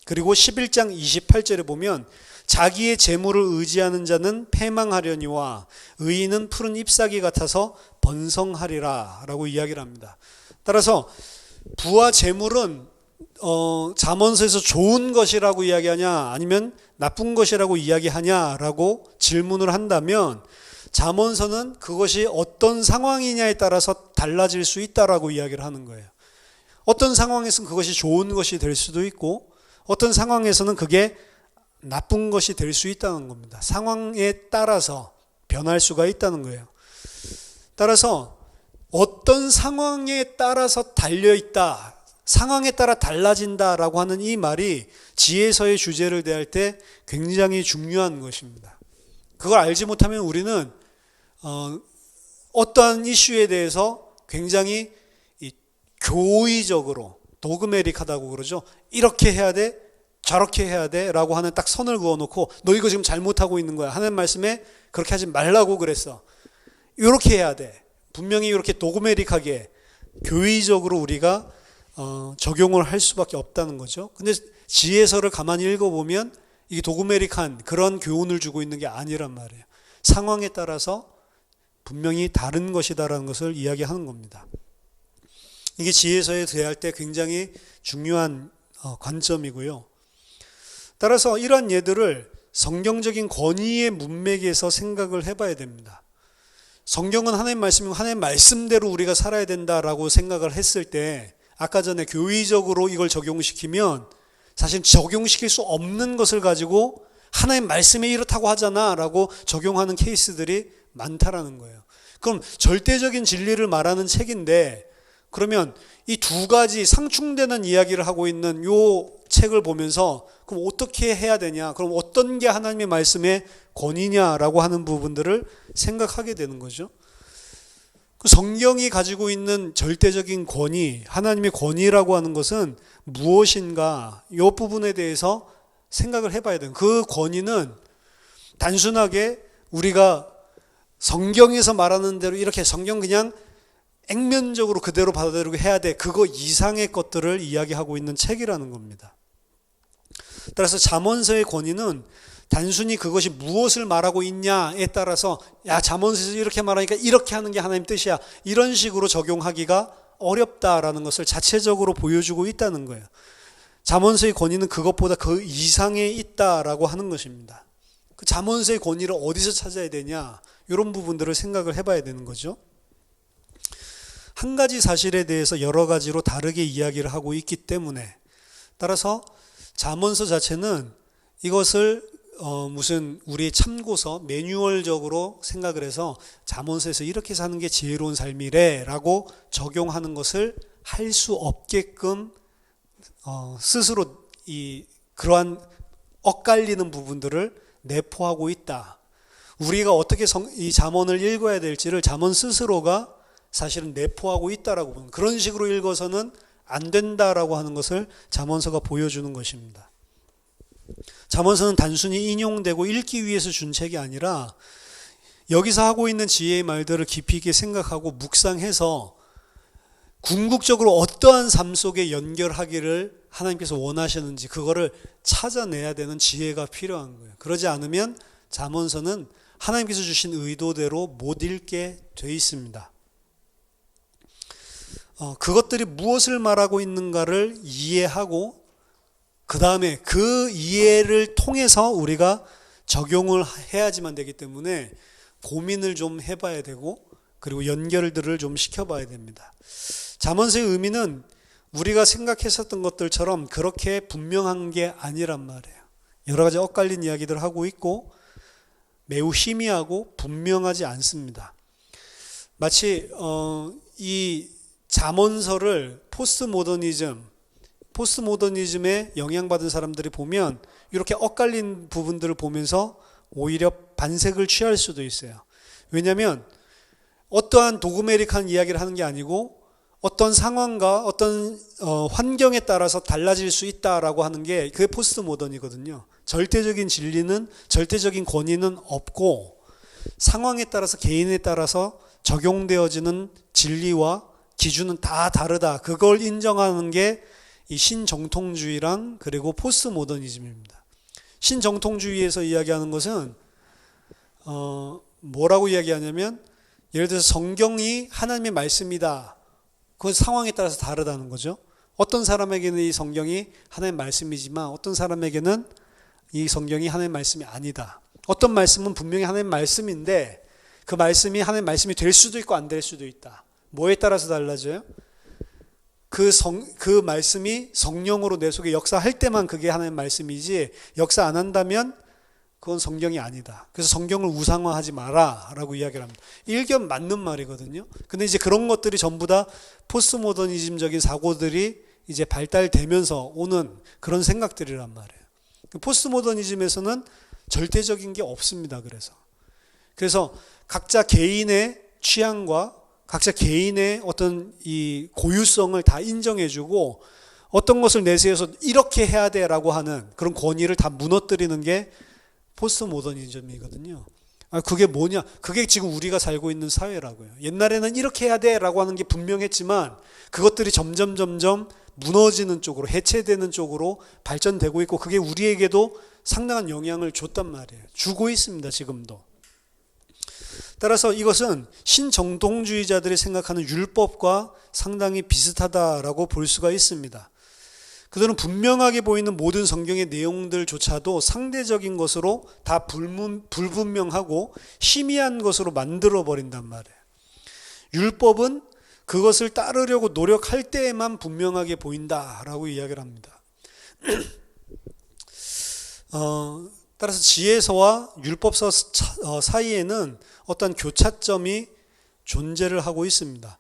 그리고 11장 28절에 보면 자기의 재물을 의지하는 자는 패망하려니와 의인은 푸른 잎사귀 같아서 번성하리라 라고 이야기를 합니다. 따라서 부와 재물은 잠언서에서 좋은 것이라고 이야기하냐 아니면 나쁜 것이라고 이야기하냐라고 질문을 한다면 잠언서는 그것이 어떤 상황이냐에 따라서 달라질 수 있다라고 이야기를 하는 거예요. 어떤 상황에서는 그것이 좋은 것이 될 수도 있고 어떤 상황에서는 그게 나쁜 것이 될 수 있다는 겁니다. 상황에 따라서 변할 수가 있다는 거예요. 따라서 어떤 상황에 따라서 달려있다, 상황에 따라 달라진다라고 하는 이 말이 지혜서의 주제를 대할 때 굉장히 중요한 것입니다. 그걸 알지 못하면 우리는 어떠한 이슈에 대해서 굉장히 교의적으로 도그메릭하다고 그러죠. 이렇게 해야 돼, 저렇게 해야 돼 라고 하는 딱 선을 그어놓고 너 이거 지금 잘못하고 있는 거야. 하나님 말씀에 그렇게 하지 말라고 그랬어. 이렇게 해야 돼. 분명히 이렇게 도그메릭하게 교의적으로 우리가 적용을 할 수밖에 없다는 거죠. 근데 지혜서를 가만히 읽어보면 이게 도그메릭한 그런 교훈을 주고 있는 게 아니란 말이에요. 상황에 따라서 분명히 다른 것이다라는 것을 이야기하는 겁니다. 이게 지혜서에 대할 때 굉장히 중요한 관점이고요. 따라서 이러한 예들을 성경적인 권위의 문맥에서 생각을 해봐야 됩니다. 성경은 하나님 말씀이고 하나님 말씀대로 우리가 살아야 된다라고 생각을 했을 때 아까 전에 교의적으로 이걸 적용시키면 사실 적용시킬 수 없는 것을 가지고 하나님 말씀에 이렇다고 하잖아 라고 적용하는 케이스들이 많다라는 거예요. 그럼 절대적인 진리를 말하는 책인데 그러면 이 두 가지 상충되는 이야기를 하고 있는 이 책을 보면서 그럼 어떻게 해야 되냐, 그럼 어떤 게 하나님의 말씀의 권위냐라고 하는 부분들을 생각하게 되는 거죠. 성경이 가지고 있는 절대적인 권위, 하나님의 권위라고 하는 것은 무엇인가? 이 부분에 대해서 생각을 해봐야 돼요. 그 권위는 단순하게 우리가 성경에서 말하는 대로 이렇게 성경 그냥 액면적으로 그대로 받아들이고 해야 돼. 그거 이상의 것들을 이야기하고 있는 책이라는 겁니다. 따라서 잠언서의 권위는 단순히 그것이 무엇을 말하고 있냐에 따라서 야 잠언서에서 이렇게 말하니까 이렇게 하는 게 하나님 뜻이야. 이런 식으로 적용하기가 어렵다라는 것을 자체적으로 보여주고 있다는 거예요. 잠언서의 권위는 그것보다 그 이상에 있다라고 하는 것입니다. 그 잠언서의 권위를 어디서 찾아야 되냐? 이런 부분들을 생각을 해봐야 되는 거죠. 한 가지 사실에 대해서 여러 가지로 다르게 이야기를 하고 있기 때문에 따라서 잠언서 자체는 이것을 무슨 우리의 참고서 매뉴얼적으로 생각을 해서 잠언서에서 이렇게 사는 게 지혜로운 삶이래 라고 적용하는 것을 할 수 없게끔 스스로 그러한 엇갈리는 부분들을 내포하고 있다. 우리가 어떻게 이 잠언을 읽어야 될지를 잠언 스스로가 사실은 내포하고 있다라고 보는, 그런 식으로 읽어서는 안 된다라고 하는 것을 잠언서가 보여주는 것입니다. 잠언서는 단순히 인용되고 읽기 위해서 준 책이 아니라 여기서 하고 있는 지혜의 말들을 깊이 있게 생각하고 묵상해서 궁극적으로 어떠한 삶 속에 연결하기를 하나님께서 원하시는지 그거를 찾아내야 되는 지혜가 필요한 거예요. 그러지 않으면 잠언서는 하나님께서 주신 의도대로 못 읽게 돼 있습니다. 그것들이 무엇을 말하고 있는가를 이해하고 그 다음에 그 이해를 통해서 우리가 적용을 해야지만 되기 때문에 고민을 좀 해봐야 되고 그리고 연결들을 좀 시켜봐야 됩니다. 잠언서의 의미는 우리가 생각했었던 것들처럼 그렇게 분명한 게 아니란 말이에요. 여러 가지 엇갈린 이야기들을 하고 있고 매우 희미하고 분명하지 않습니다. 마치 이 잠언서를 포스트모더니즘에 영향받은 사람들이 보면 이렇게 엇갈린 부분들을 보면서 오히려 반색을 취할 수도 있어요. 왜냐하면 어떠한 도그메릭한 이야기를 하는 게 아니고 어떤 상황과 어떤 환경에 따라서 달라질 수 있다라고 하는 게 그게 포스트모던이거든요. 절대적인 진리는, 절대적인 권위는 없고 상황에 따라서 개인에 따라서 적용되어지는 진리와 기준은 다 다르다. 그걸 인정하는 게 이 신정통주의랑 그리고 포스트모더니즘입니다. 신정통주의에서 이야기하는 것은 뭐라고 이야기하냐면 예를 들어서 성경이 하나님의 말씀이다. 그건 상황에 따라서 다르다는 거죠. 어떤 사람에게는 이 성경이 하나님의 말씀이지만 어떤 사람에게는 이 성경이 하나님의 말씀이 아니다. 어떤 말씀은 분명히 하나님의 말씀인데 그 말씀이 하나님의 말씀이 될 수도 있고 안 될 수도 있다. 뭐에 따라서 달라져요? 그 말씀이 성령으로 내 속에 역사할 때만 그게 하나님의 말씀이지 역사 안 한다면 그건 성경이 아니다. 그래서 성경을 우상화하지 마라 라고 이야기를 합니다. 일견 맞는 말이거든요. 근데 이제 그런 것들이 전부 다 포스트모더니즘적인 사고들이 이제 발달되면서 오는 그런 생각들이란 말이에요. 포스트모더니즘에서는 절대적인 게 없습니다. 그래서 각자 개인의 취향과 각자 개인의 어떤 이 고유성을 다 인정해주고 어떤 것을 내세워서 이렇게 해야 돼라고 하는 그런 권위를 다 무너뜨리는 게 포스트모더니즘이거든요. 그게 뭐냐? 그게 지금 우리가 살고 있는 사회라고요. 옛날에는 이렇게 해야 돼라고 하는 게 분명했지만 그것들이 점점 무너지는 쪽으로, 해체되는 쪽으로 발전되고 있고 그게 우리에게도 상당한 영향을 줬단 말이에요. 주고 있습니다. 지금도. 따라서 이것은 신정통주의자들이 생각하는 율법과 상당히 비슷하다라고 볼 수가 있습니다. 그들은 분명하게 보이는 모든 성경의 내용들조차도 상대적인 것으로 다 불분명하고 희미한 것으로 만들어버린단 말이에요. 율법은 그것을 따르려고 노력할 때에만 분명하게 보인다라고 이야기를 합니다. 따라서 지혜서와 율법서 사이에는 어떤 교차점이 존재를 하고 있습니다.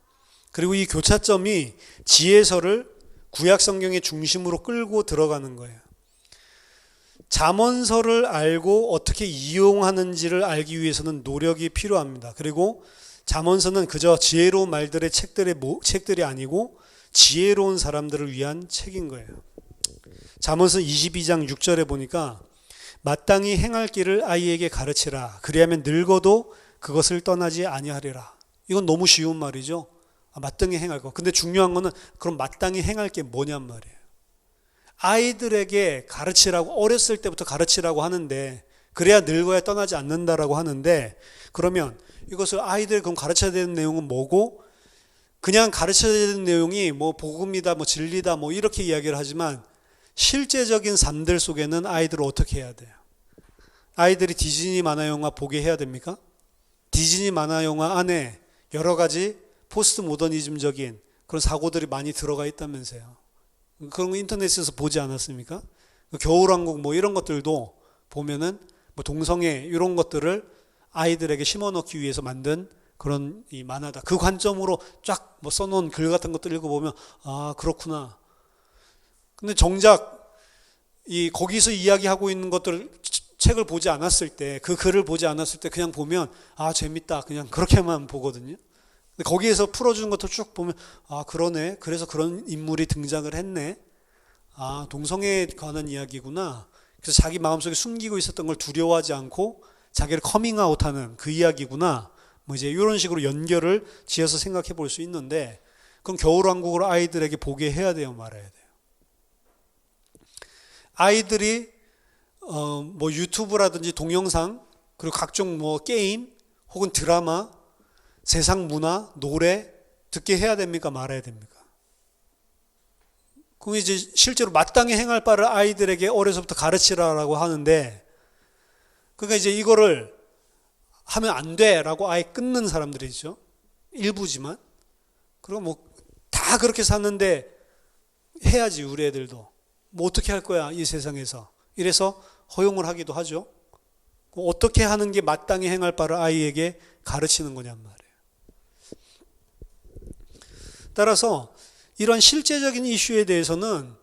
그리고 이 교차점이 지혜서를 구약 성경의 중심으로 끌고 들어가는 거예요. 잠언서를 알고 어떻게 이용하는지를 알기 위해서는 노력이 필요합니다. 그리고 잠언서는 그저 지혜로운 말들의 책들이 아니고 지혜로운 사람들을 위한 책인 거예요. 잠언서 22장 6절에 보니까 마땅히 행할 길을 아이에게 가르치라. 그리하면 늙어도 그것을 떠나지 아니하리라. 이건 너무 쉬운 말이죠. 마땅히 행할 거. 근데 중요한 거는 그럼 마땅히 행할 게 뭐냔 말이에요. 아이들에게 가르치라고, 어렸을 때부터 가르치라고 하는데, 그래야 늙어야 떠나지 않는다라고 하는데, 그러면 이것을 아이들 그럼 가르쳐야 되는 내용은 뭐고, 그냥 가르쳐야 되는 내용이 뭐 복음이다, 뭐 진리다, 뭐 이렇게 이야기를 하지만 실제적인 삶들 속에는 아이들을 어떻게 해야 돼요? 아이들이 디즈니 만화 영화 보게 해야 됩니까? 디즈니 만화 영화 안에 여러 가지 포스트 모더니즘적인 그런 사고들이 많이 들어가 있다면서요. 그런 거 인터넷에서 보지 않았습니까? 겨울왕국 뭐 이런 것들도 보면은 뭐 동성애 이런 것들을 아이들에게 심어넣기 위해서 만든 그런 이 만화다. 그 관점으로 쫙 뭐 써놓은 글 같은 것들 읽어보면 아 그렇구나. 근데 정작 이 거기서 이야기하고 있는 것들 책을 보지 않았을 때, 그 글을 보지 않았을 때 그냥 보면 아 재밌다 그냥 그렇게만 보거든요. 근데 거기에서 풀어주는 것도 쭉 보면 아 그러네. 그래서 그런 인물이 등장을 했네. 아 동성애에 관한 이야기구나. 그래서 자기 마음속에 숨기고 있었던 걸 두려워하지 않고 자기를 커밍아웃하는 그 이야기구나. 뭐 이제 이런 식으로 연결을 지어서 생각해 볼 수 있는데, 그럼 겨울왕국을 아이들에게 보게 해야 돼요, 말아야 돼요? 아이들이 뭐 유튜브라든지 동영상, 그리고 각종 뭐 게임 혹은 드라마, 세상 문화, 노래 듣게 해야 됩니까? 말아야 됩니까? 그럼 이제 실제로 마땅히 행할 바를 아이들에게 어려서부터 가르치라라고 하는데, 그러니까 이제 이거를 하면 안 돼라고 아예 끊는 사람들이죠. 일부지만. 그리고 뭐 다 그렇게 샀는데 해야지 우리 애들도. 뭐 어떻게 할 거야 이 세상에서. 이래서 허용을 하기도 하죠. 어떻게 하는 게 마땅히 행할 바를 아이에게 가르치는 거냔 말이에요. 따라서 이런 실제적인 이슈에 대해서는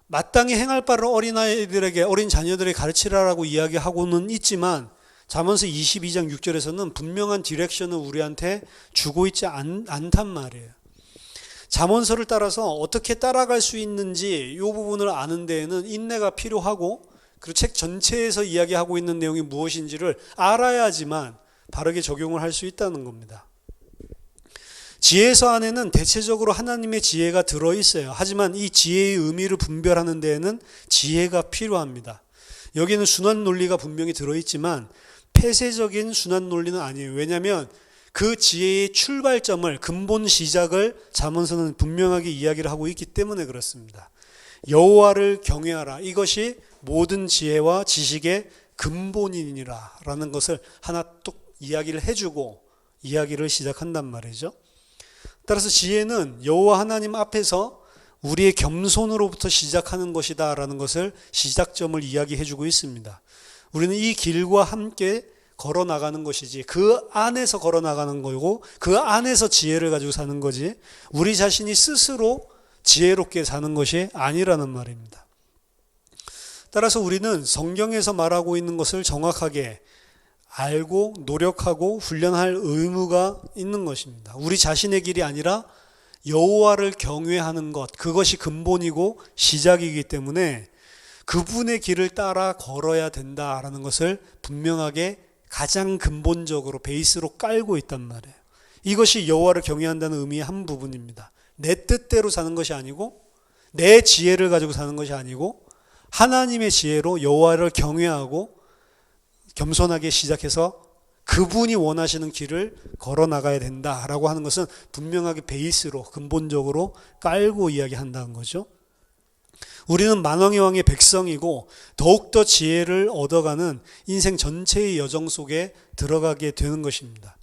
마땅히 행할 바를 어린아이들에게, 어린 자녀들에게 가르치라라고 이야기하고는 있지만 잠언서 22장 6절에서는 분명한 디렉션을 우리한테 주고 있지 않단 말이에요. 잠언서를 따라서 어떻게 따라갈 수 있는지 이 부분을 아는 데에는 인내가 필요하고, 그리고 책 전체에서 이야기하고 있는 내용이 무엇인지를 알아야지만 바르게 적용을 할 수 있다는 겁니다. 지혜서 안에는 대체적으로 하나님의 지혜가 들어있어요. 하지만 이 지혜의 의미를 분별하는 데에는 지혜가 필요합니다. 여기는 순환 논리가 분명히 들어있지만 폐쇄적인 순환 논리는 아니에요. 왜냐하면 그 지혜의 출발점을, 근본 시작을 잠언서는 분명하게 이야기를 하고 있기 때문에 그렇습니다. 여호와를 경외하라. 이것이 모든 지혜와 지식의 근본이니라 라는 것을 하나 뚝 이야기를 해주고 이야기를 시작한단 말이죠. 따라서 지혜는 여호와 하나님 앞에서 우리의 겸손으로부터 시작하는 것이다 라는 것을 시작점을 이야기해주고 있습니다. 우리는 이 길과 함께 걸어 나가는 것이지, 그 안에서 걸어 나가는 거고 그 안에서 지혜를 가지고 사는 거지, 우리 자신이 스스로 지혜롭게 사는 것이 아니라는 말입니다. 따라서 우리는 성경에서 말하고 있는 것을 정확하게 알고 노력하고 훈련할 의무가 있는 것입니다. 우리 자신의 길이 아니라 여호와를 경외하는 것, 그것이 근본이고 시작이기 때문에 그분의 길을 따라 걸어야 된다라는 것을 분명하게 가장 근본적으로 베이스로 깔고 있단 말이에요. 이것이 여호와를 경외한다는 의미의 한 부분입니다. 내 뜻대로 사는 것이 아니고, 내 지혜를 가지고 사는 것이 아니고, 하나님의 지혜로 여호와를 경외하고 겸손하게 시작해서 그분이 원하시는 길을 걸어 나가야 된다라고 하는 것은 분명하게 베이스로, 근본적으로 깔고 이야기한다는 거죠. 우리는 만왕의 왕의 백성이고 더욱더 지혜를 얻어가는 인생 전체의 여정 속에 들어가게 되는 것입니다.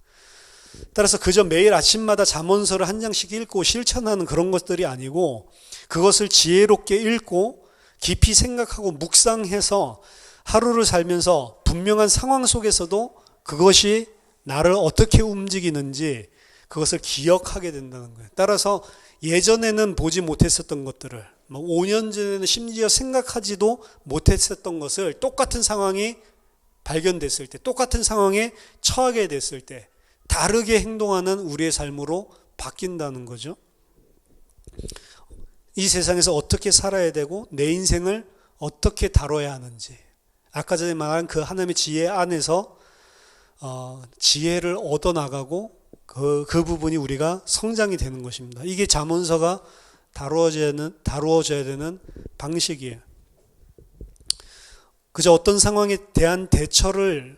따라서 그저 매일 아침마다 잠언서를 한 장씩 읽고 실천하는 그런 것들이 아니고, 그것을 지혜롭게 읽고 깊이 생각하고 묵상해서 하루를 살면서 분명한 상황 속에서도 그것이 나를 어떻게 움직이는지 그것을 기억하게 된다는 거예요. 따라서 예전에는 보지 못했었던 것들을, 5년 전에는 심지어 생각하지도 못했었던 것을 똑같은 상황이 발견됐을 때, 똑같은 상황에 처하게 됐을 때 다르게 행동하는 우리의 삶으로 바뀐다는 거죠. 이 세상에서 어떻게 살아야 되고 내 인생을 어떻게 다뤄야 하는지, 아까 전에 말한 그 하나님의 지혜 안에서 지혜를 얻어나가고 그 부분이 우리가 성장이 되는 것입니다. 이게 잠언서가 다루어져야 되는 방식이에요. 그저 어떤 상황에 대한 대처를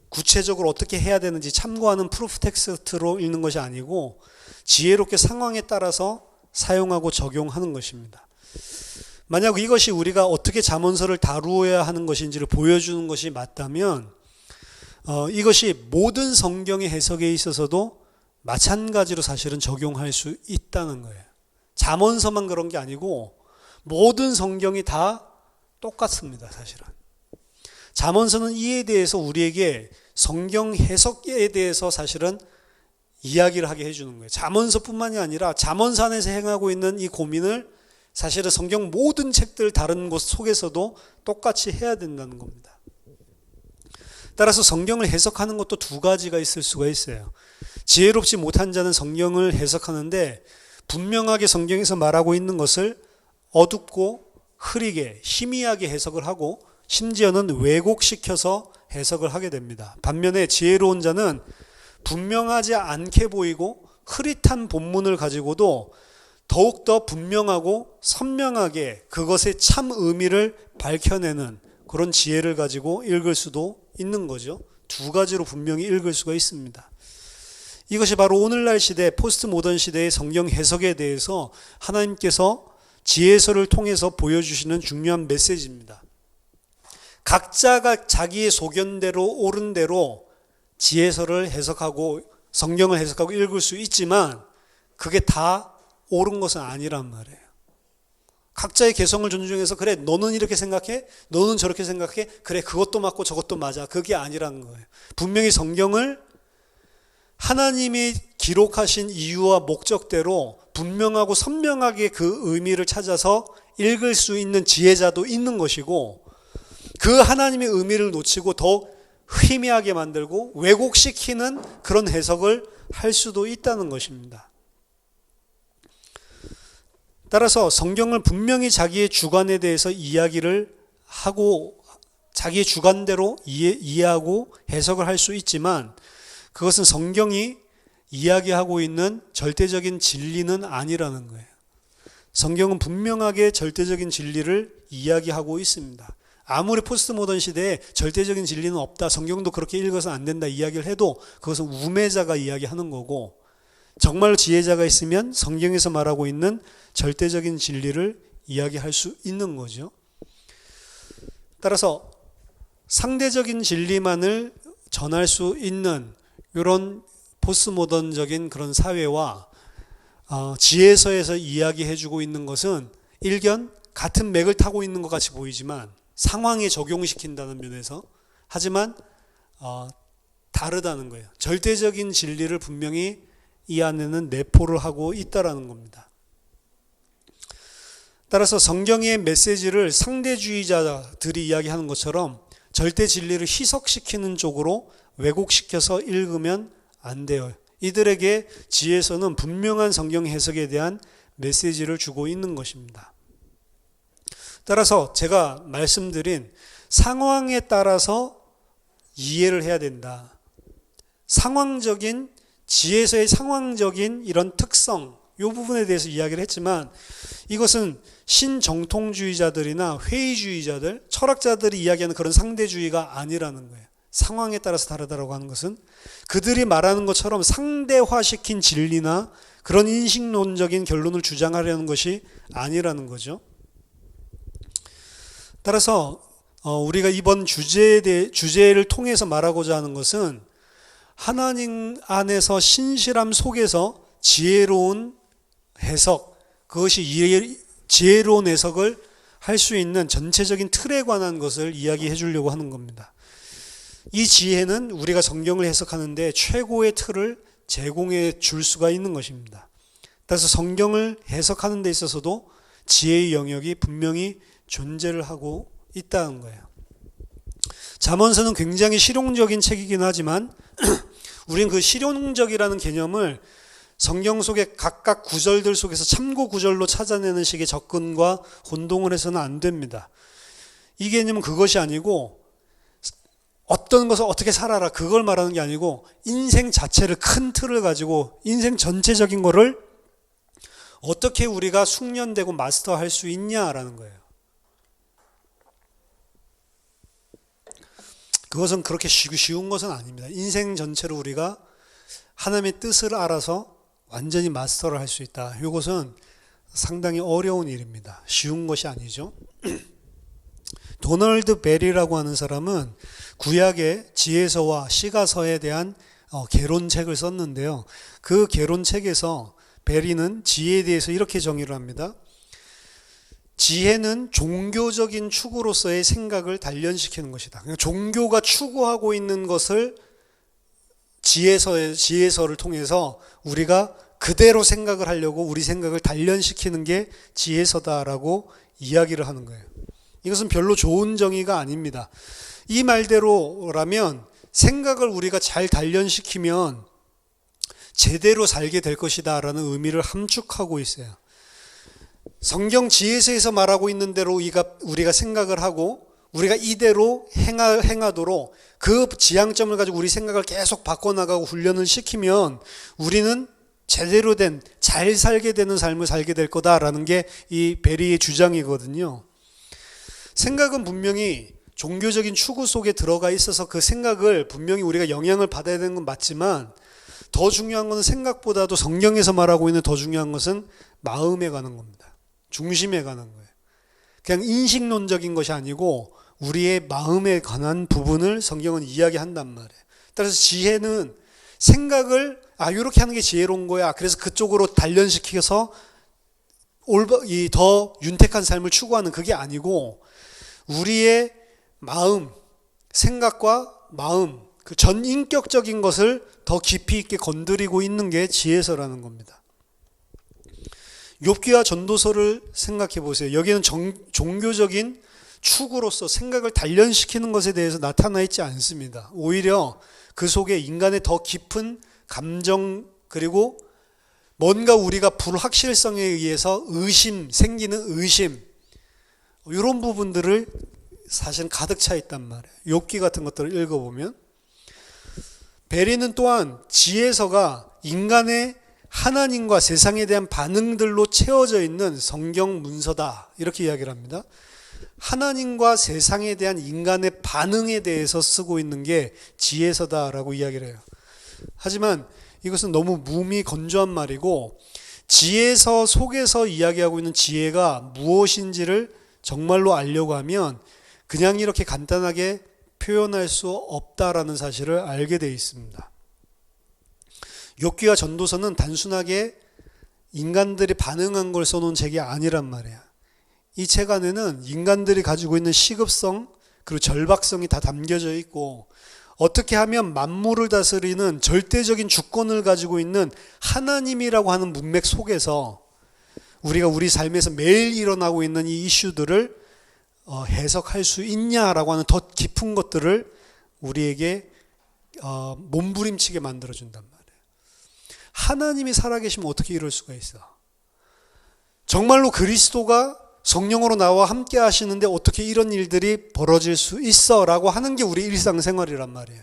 구체적으로 어떻게 해야 되는지 참고하는 프루프 텍스트로 읽는 것이 아니고 지혜롭게 상황에 따라서 사용하고 적용하는 것입니다. 만약 이것이 우리가 어떻게 잠언서를 다루어야 하는 것인지를 보여주는 것이 맞다면 이것이 모든 성경의 해석에 있어서도 마찬가지로 사실은 적용할 수 있다는 거예요. 잠언서만 그런 게 아니고 모든 성경이 다 똑같습니다. 사실은 잠언서는 이에 대해서 우리에게 성경 해석에 대해서 사실은 이야기를 하게 해주는 거예요. 잠언서뿐만이 아니라 잠언서 안에서 행하고 있는 이 고민을 사실은 성경 모든 책들 다른 곳 속에서도 똑같이 해야 된다는 겁니다. 따라서 성경을 해석하는 것도 두 가지가 있을 수가 있어요. 지혜롭지 못한 자는 성경을 해석하는데 분명하게 성경에서 말하고 있는 것을 어둡고 흐리게 희미하게 해석을 하고 심지어는 왜곡시켜서 해석을 하게 됩니다. 반면에 지혜로운 자는 분명하지 않게 보이고 흐릿한 본문을 가지고도 더욱더 분명하고 선명하게 그것의 참 의미를 밝혀내는 그런 지혜를 가지고 읽을 수도 있는 거죠. 두 가지로 분명히 읽을 수가 있습니다. 이것이 바로 오늘날 시대, 포스트 모던 시대의 성경 해석에 대해서 하나님께서 지혜서를 통해서 보여주시는 중요한 메시지입니다. 각자가 자기의 소견대로 옳은 대로 지혜서를 해석하고 성경을 해석하고 읽을 수 있지만 그게 다 옳은 것은 아니란 말이에요. 각자의 개성을 존중해서 그래 너는 이렇게 생각해? 너는 저렇게 생각해? 그래 그것도 맞고 저것도 맞아. 그게 아니라는 거예요. 분명히 성경을 하나님이 기록하신 이유와 목적대로 분명하고 선명하게 그 의미를 찾아서 읽을 수 있는 지혜자도 있는 것이고 그 하나님의 의미를 놓치고 더욱 희미하게 만들고 왜곡시키는 그런 해석을 할 수도 있다는 것입니다. 따라서 성경을 분명히 자기의 주관에 대해서 이야기를 하고 자기의 주관대로 이해하고 해석을 할 수 있지만 그것은 성경이 이야기하고 있는 절대적인 진리는 아니라는 거예요. 성경은 분명하게 절대적인 진리를 이야기하고 있습니다. 아무리 포스트 모던 시대에 절대적인 진리는 없다, 성경도 그렇게 읽어서 안 된다 이야기를 해도 그것은 우매자가 이야기하는 거고 정말 지혜자가 있으면 성경에서 말하고 있는 절대적인 진리를 이야기할 수 있는 거죠. 따라서 상대적인 진리만을 전할 수 있는 이런 포스트모던적인 그런 사회와 지혜서에서 이야기해주고 있는 것은 일견 같은 맥을 타고 있는 것 같이 보이지만 상황에 적용시킨다는 면에서 하지만 다르다는 거예요. 절대적인 진리를 분명히 이 안에는 내포를 하고 있다라는 겁니다. 따라서 성경의 메시지를 상대주의자들이 이야기하는 것처럼 절대 진리를 희석시키는 쪽으로 왜곡시켜서 읽으면 안 돼요. 이들에게 지혜서는 분명한 성경 해석에 대한 메시지를 주고 있는 것입니다. 따라서 제가 말씀드린 상황에 따라서 이해를 해야 된다. 상황적인 지혜서의 상황적인 이런 특성, 이 부분에 대해서 이야기를 했지만 이것은 신정통주의자들이나 회의주의자들, 철학자들이 이야기하는 그런 상대주의가 아니라는 거예요. 상황에 따라서 다르다고 하는 것은 그들이 말하는 것처럼 상대화시킨 진리나 그런 인식론적인 결론을 주장하려는 것이 아니라는 거죠. 따라서 우리가 이번 주제를 통해서 말하고자 하는 것은 하나님 안에서 신실함 속에서 지혜로운 해석, 그것이 지혜로운 해석을 할 수 있는 전체적인 틀에 관한 것을 이야기해 주려고 하는 겁니다. 이 지혜는 우리가 성경을 해석하는데 최고의 틀을 제공해 줄 수가 있는 것입니다. 따라서 성경을 해석하는 데 있어서도 지혜의 영역이 분명히 존재를 하고 있다는 거예요. 잠언서는 굉장히 실용적인 책이긴 하지만 우린 그 실용적이라는 개념을 성경 속의 각각 구절들 속에서 참고 구절로 찾아내는 식의 접근과 혼동을 해서는 안 됩니다. 이 개념은 그것이 아니고 어떤 것을 어떻게 살아라 그걸 말하는 게 아니고 인생 자체를 큰 틀을 가지고 인생 전체적인 거를 어떻게 우리가 숙련되고 마스터할 수 있냐라는 거예요. 그것은 그렇게 쉬운 것은 아닙니다. 인생 전체로 우리가 하나님의 뜻을 알아서 완전히 마스터를 할 수 있다. 이것은 상당히 어려운 일입니다. 쉬운 것이 아니죠. 도널드 벨이라고 하는 사람은 구약의 지혜서와 시가서에 대한 개론책을 썼는데요. 그 개론책에서 벨이는 지혜에 대해서 이렇게 정의를 합니다. 지혜는 종교적인 추구로서의 생각을 단련시키는 것이다. 그러니까 종교가 추구하고 있는 것을 지혜서를 통해서 우리가 그대로 생각을 하려고 우리 생각을 단련시키는 게 지혜서다라고 이야기를 하는 거예요. 이것은 별로 좋은 정의가 아닙니다. 이 말대로라면 생각을 우리가 잘 단련시키면 제대로 살게 될 것이다 라는 의미를 함축하고 있어요. 성경 지혜서에서 말하고 있는 대로 우리가 생각을 하고 우리가 이대로 행하도록 그 지향점을 가지고 우리 생각을 계속 바꿔나가고 훈련을 시키면 우리는 제대로 된 잘 살게 되는 삶을 살게 될 거다라는 게 이 베리의 주장이거든요. 생각은 분명히 종교적인 추구 속에 들어가 있어서 그 생각을 분명히 우리가 영향을 받아야 되는 건 맞지만 더 중요한 것은 생각보다도 성경에서 말하고 있는 더 중요한 것은 마음에 가는 겁니다. 중심에 가는 거예요. 그냥 인식론적인 것이 아니고 우리의 마음에 관한 부분을 성경은 이야기한단 말이에요. 따라서 지혜는 생각을 이렇게 하는 게 지혜로운 거야. 그래서 그쪽으로 단련시켜서 더 윤택한 삶을 추구하는 그게 아니고 우리의 마음, 생각과 마음, 그 전인격적인 것을 더 깊이 있게 건드리고 있는 게 지혜서라는 겁니다. 욥기와 전도서를 생각해 보세요. 여기는 종교적인 추구로서 생각을 단련시키는 것에 대해서 나타나 있지 않습니다. 오히려 그 속에 인간의 더 깊은 감정 그리고 뭔가 우리가 불확실성에 의해서 생기는 의심 이런 부분들을 사실은 가득 차 있단 말이에요. 욥기 같은 것들을 읽어보면 베리는 또한 지혜서가 인간의 하나님과 세상에 대한 반응들로 채워져 있는 성경 문서다 이렇게 이야기를 합니다. 하나님과 세상에 대한 인간의 반응에 대해서 쓰고 있는 게 지혜서다라고 이야기를 해요. 하지만 이것은 너무 무미건조한 말이고 지혜서 속에서 이야기하고 있는 지혜가 무엇인지를 정말로 알려고 하면 그냥 이렇게 간단하게 표현할 수 없다라는 사실을 알게 되어 있습니다. 욥기와 전도서는 단순하게 인간들이 반응한 걸 써놓은 책이 아니란 말이야. 이 책 안에는 인간들이 가지고 있는 시급성 그리고 절박성이 다 담겨져 있고 어떻게 하면 만물을 다스리는 절대적인 주권을 가지고 있는 하나님이라고 하는 문맥 속에서 우리가 우리 삶에서 매일 일어나고 있는 이 이슈들을 해석할 수 있냐라고 하는 더 깊은 것들을 우리에게 몸부림치게 만들어준단 말이에요. 하나님이 살아계시면 어떻게 이럴 수가 있어? 정말로 그리스도가 성령으로 나와 함께 하시는데 어떻게 이런 일들이 벌어질 수 있어? 라고 하는 게 우리 일상생활이란 말이에요.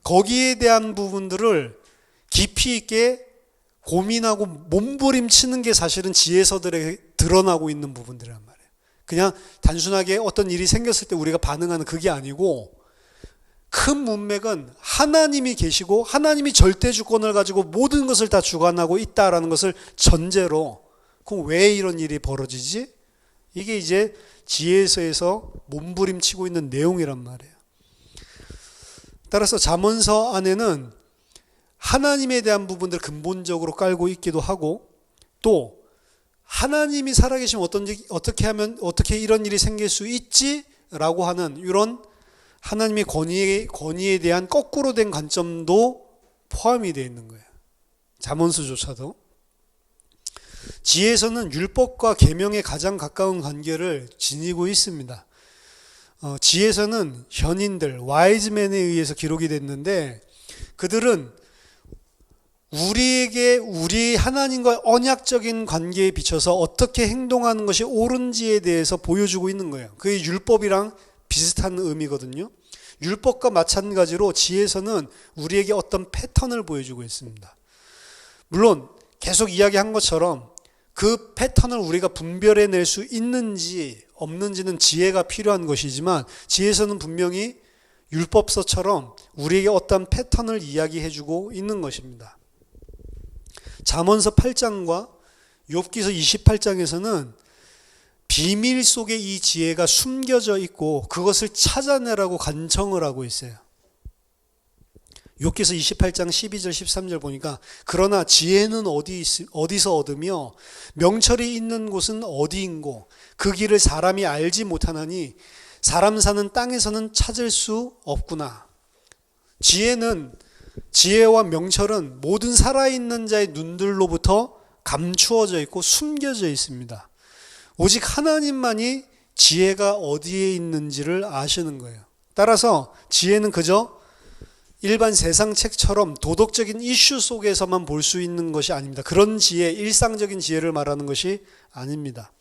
거기에 대한 부분들을 깊이 있게 고민하고 몸부림치는 게 사실은 지혜서들에 드러나고 있는 부분들이란 말이에요. 그냥 단순하게 어떤 일이 생겼을 때 우리가 반응하는 그게 아니고 큰 문맥은 하나님이 계시고 하나님이 절대 주권을 가지고 모든 것을 다 주관하고 있다라는 것을 전제로 그럼 왜 이런 일이 벌어지지? 이게 이제 지혜서에서 몸부림치고 있는 내용이란 말이에요. 따라서 잠언서 안에는 하나님에 대한 부분들을 근본적으로 깔고 있기도 하고 또 하나님이 살아계시면 어떻게 하면 어떻게 이런 일이 생길 수 있지? 라고 하는 이런 하나님의 권위에 대한 거꾸로 된 관점도 포함이 되어 있는 거예요. 잠언서조차도. 지혜서는 율법과 계명에 가장 가까운 관계를 지니고 있습니다. 지혜서는 현인들, 와이즈맨에 의해서 기록이 됐는데 그들은 우리 하나님과의 언약적인 관계에 비춰서 어떻게 행동하는 것이 옳은지에 대해서 보여주고 있는 거예요. 그게 율법이랑 비슷한 의미거든요. 율법과 마찬가지로 지혜서는 우리에게 어떤 패턴을 보여주고 있습니다. 물론 계속 이야기한 것처럼 그 패턴을 우리가 분별해낼 수 있는지 없는지는 지혜가 필요한 것이지만, 지혜서는 분명히 율법서처럼 우리에게 어떤 패턴을 이야기해주고 있는 것입니다. 잠언서 8장과 욥기서 28장에서는 비밀 속에 이 지혜가 숨겨져 있고 그것을 찾아내라고 간청을 하고 있어요. 욥기서 28장 12절 13절 보니까 그러나 지혜는 어디서 얻으며 명철이 있는 곳은 어디인고 그 길을 사람이 알지 못하나니 사람 사는 땅에서는 찾을 수 없구나. 지혜와 명철은 모든 살아있는 자의 눈들로부터 감추어져 있고 숨겨져 있습니다. 오직 하나님만이 지혜가 어디에 있는지를 아시는 거예요. 따라서 지혜는 그저 일반 세상 책처럼 도덕적인 이슈 속에서만 볼 수 있는 것이 아닙니다. 그런 지혜, 일상적인 지혜를 말하는 것이 아닙니다.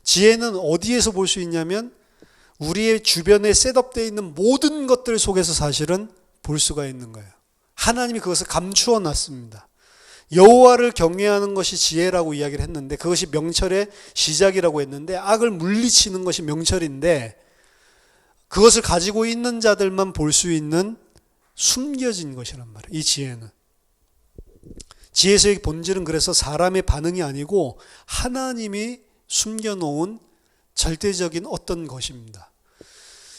지혜는 어디에서 볼 수 있냐면 우리의 주변에 셋업되어 있는 모든 것들 속에서 사실은 볼 수가 있는 거예요. 하나님이 그것을 감추어 놨습니다. 여호와를 경외하는 것이 지혜라고 이야기를 했는데, 그것이 명철의 시작이라고 했는데, 악을 물리치는 것이 명철인데, 그것을 가지고 있는 자들만 볼 수 있는 숨겨진 것이란 말이에요. 이 지혜는. 지혜서의 본질은 그래서 사람의 반응이 아니고 하나님이 숨겨놓은 절대적인 어떤 것입니다.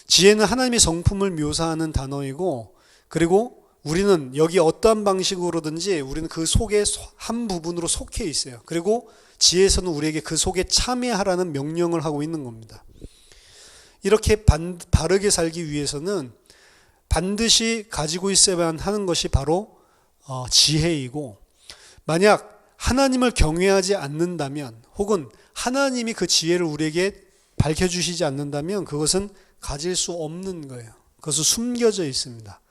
지혜는 하나님의 성품을 묘사하는 단어이고, 그리고 우리는 여기 어떠한 방식으로든지 우리는 그 속에 한 부분으로 속해 있어요. 그리고 지혜서는 우리에게 그 속에 참여하라는 명령을 하고 있는 겁니다. 이렇게 바르게 살기 위해서는 반드시 가지고 있어야만 하는 것이 바로 지혜이고, 만약 하나님을 경외하지 않는다면, 혹은 하나님이 그 지혜를 우리에게 밝혀주시지 않는다면 그것은 가질 수 없는 거예요. 그것은 숨겨져 있습니다.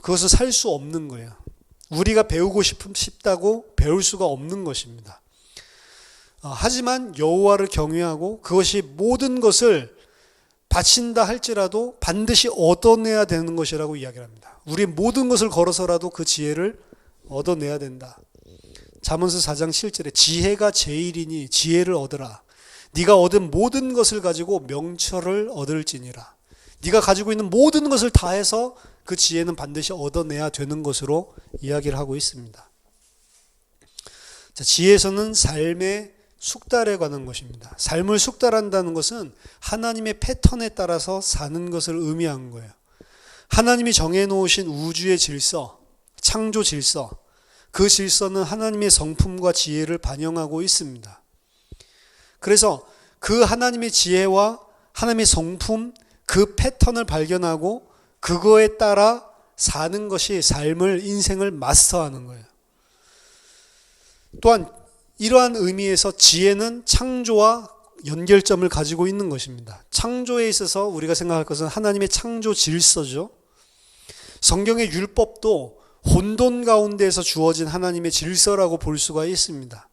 그것을 살 수 없는 거예요. 우리가 배우고 싶다고 배울 수가 없는 것입니다. 하지만 여호와를 경외하고 그것이 모든 것을 바친다 할지라도 반드시 얻어내야 되는 것이라고 이야기를 합니다. 우리 모든 것을 걸어서라도 그 지혜를 얻어내야 된다. 잠언서 4장 7절에 지혜가 제일이니 지혜를 얻으라. 네가 얻은 모든 것을 가지고 명철을 얻을지니라. 네가 가지고 있는 모든 것을 다해서 그 지혜는 반드시 얻어내야 되는 것으로 이야기를 하고 있습니다. 자, 지혜에서는 삶의 숙달에 관한 것입니다. 삶을 숙달한다는 것은 하나님의 패턴에 따라서 사는 것을 의미하는 거예요. 하나님이 정해놓으신 우주의 질서, 창조 질서, 그 질서는 하나님의 성품과 지혜를 반영하고 있습니다. 그래서 그 하나님의 지혜와 하나님의 성품, 그 패턴을 발견하고 그거에 따라 사는 것이 인생을 마스터하는 거예요. 또한 이러한 의미에서 지혜는 창조와 연결점을 가지고 있는 것입니다. 창조에 있어서 우리가 생각할 것은 하나님의 창조 질서죠. 성경의 율법도 혼돈 가운데에서 주어진 하나님의 질서라고 볼 수가 있습니다.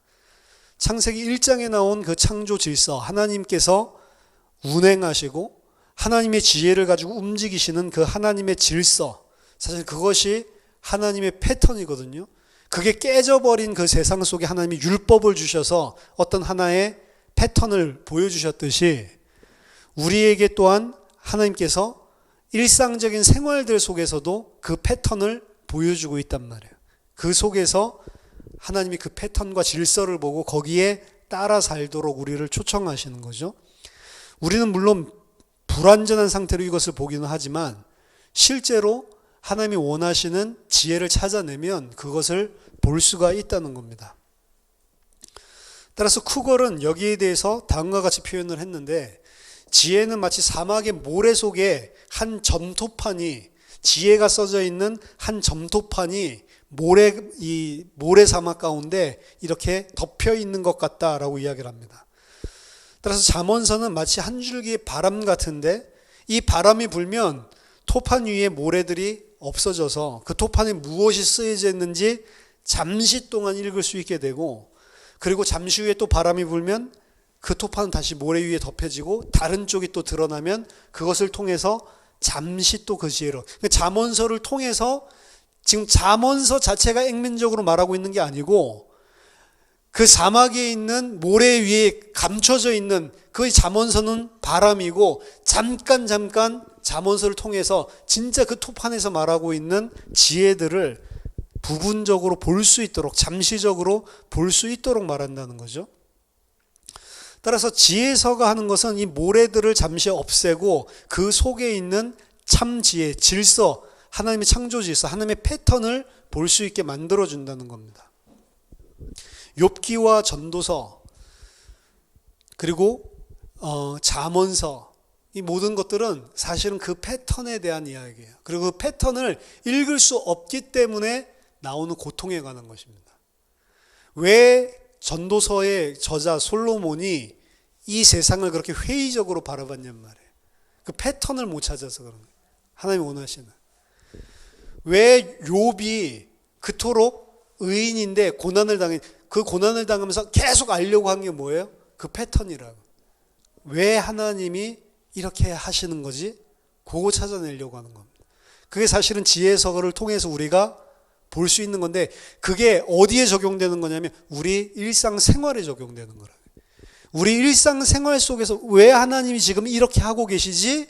창세기 1장에 나온 그 창조 질서, 하나님께서 운행하시고 하나님의 지혜를 가지고 움직이시는 그 하나님의 질서, 사실 그것이 하나님의 패턴이거든요. 그게 깨져버린 그 세상 속에 하나님이 율법을 주셔서 어떤 하나의 패턴을 보여주셨듯이 우리에게 또한 하나님께서 일상적인 생활들 속에서도 그 패턴을 보여주고 있단 말이에요. 그 속에서 하나님이 그 패턴과 질서를 보고 거기에 따라 살도록 우리를 초청하시는 거죠. 우리는 물론 불완전한 상태로 이것을 보기는 하지만 실제로 하나님이 원하시는 지혜를 찾아내면 그것을 볼 수가 있다는 겁니다. 따라서 쿠걸은 여기에 대해서 다음과 같이 표현을 했는데, 지혜는 마치 사막의 모래 속에 한 점토판이, 지혜가 써져 있는 한 점토판이 이 모래 사막 가운데 이렇게 덮여 있는 것 같다라고 이야기를 합니다. 따라서 잠언서는 마치 한 줄기의 바람 같은데, 이 바람이 불면 토판 위에 모래들이 없어져서 그 토판에 무엇이 쓰여져 있는지 잠시 동안 읽을 수 있게 되고, 그리고 잠시 후에 또 바람이 불면 그 토판은 다시 모래 위에 덮여지고 다른 쪽이 또 드러나면 그것을 통해서 잠시 또 그 지혜로, 잠언서를 통해서 지금 잠언서 자체가 액면적으로 말하고 있는 게 아니고 그 사막에 있는 모래 위에 감춰져 있는 그 잠언서는 바람이고, 잠깐 잠언서를 통해서 진짜 그 토판에서 말하고 있는 지혜들을 부분적으로 볼 수 있도록, 잠시적으로 볼 수 있도록 말한다는 거죠. 따라서 지혜서가 하는 것은 이 모래들을 잠시 없애고 그 속에 있는 참 지혜, 질서, 하나님의 창조 질서, 하나님의 패턴을 볼 수 있게 만들어 준다는 겁니다. 욥기와 전도서, 그리고 잠언서, 이 모든 것들은 사실은 그 패턴에 대한 이야기예요. 그리고 그 패턴을 읽을 수 없기 때문에 나오는 고통에 관한 것입니다. 왜 전도서의 저자 솔로몬이 이 세상을 그렇게 회의적으로 바라봤냔 말이에요. 그 패턴을 못 찾아서 그런 거예요. 하나님이 원하시는. 왜 욥이 그토록 의인인데 그 고난을 당하면서 계속 알려고 한 게 뭐예요? 그 패턴이라고. 왜 하나님이 이렇게 하시는 거지? 그거 찾아내려고 하는 겁니다. 그게 사실은 지혜서를 통해서 우리가 볼 수 있는 건데, 그게 어디에 적용되는 거냐면 우리 일상생활에 적용되는 거라. 우리 일상생활 속에서 왜 하나님이 지금 이렇게 하고 계시지?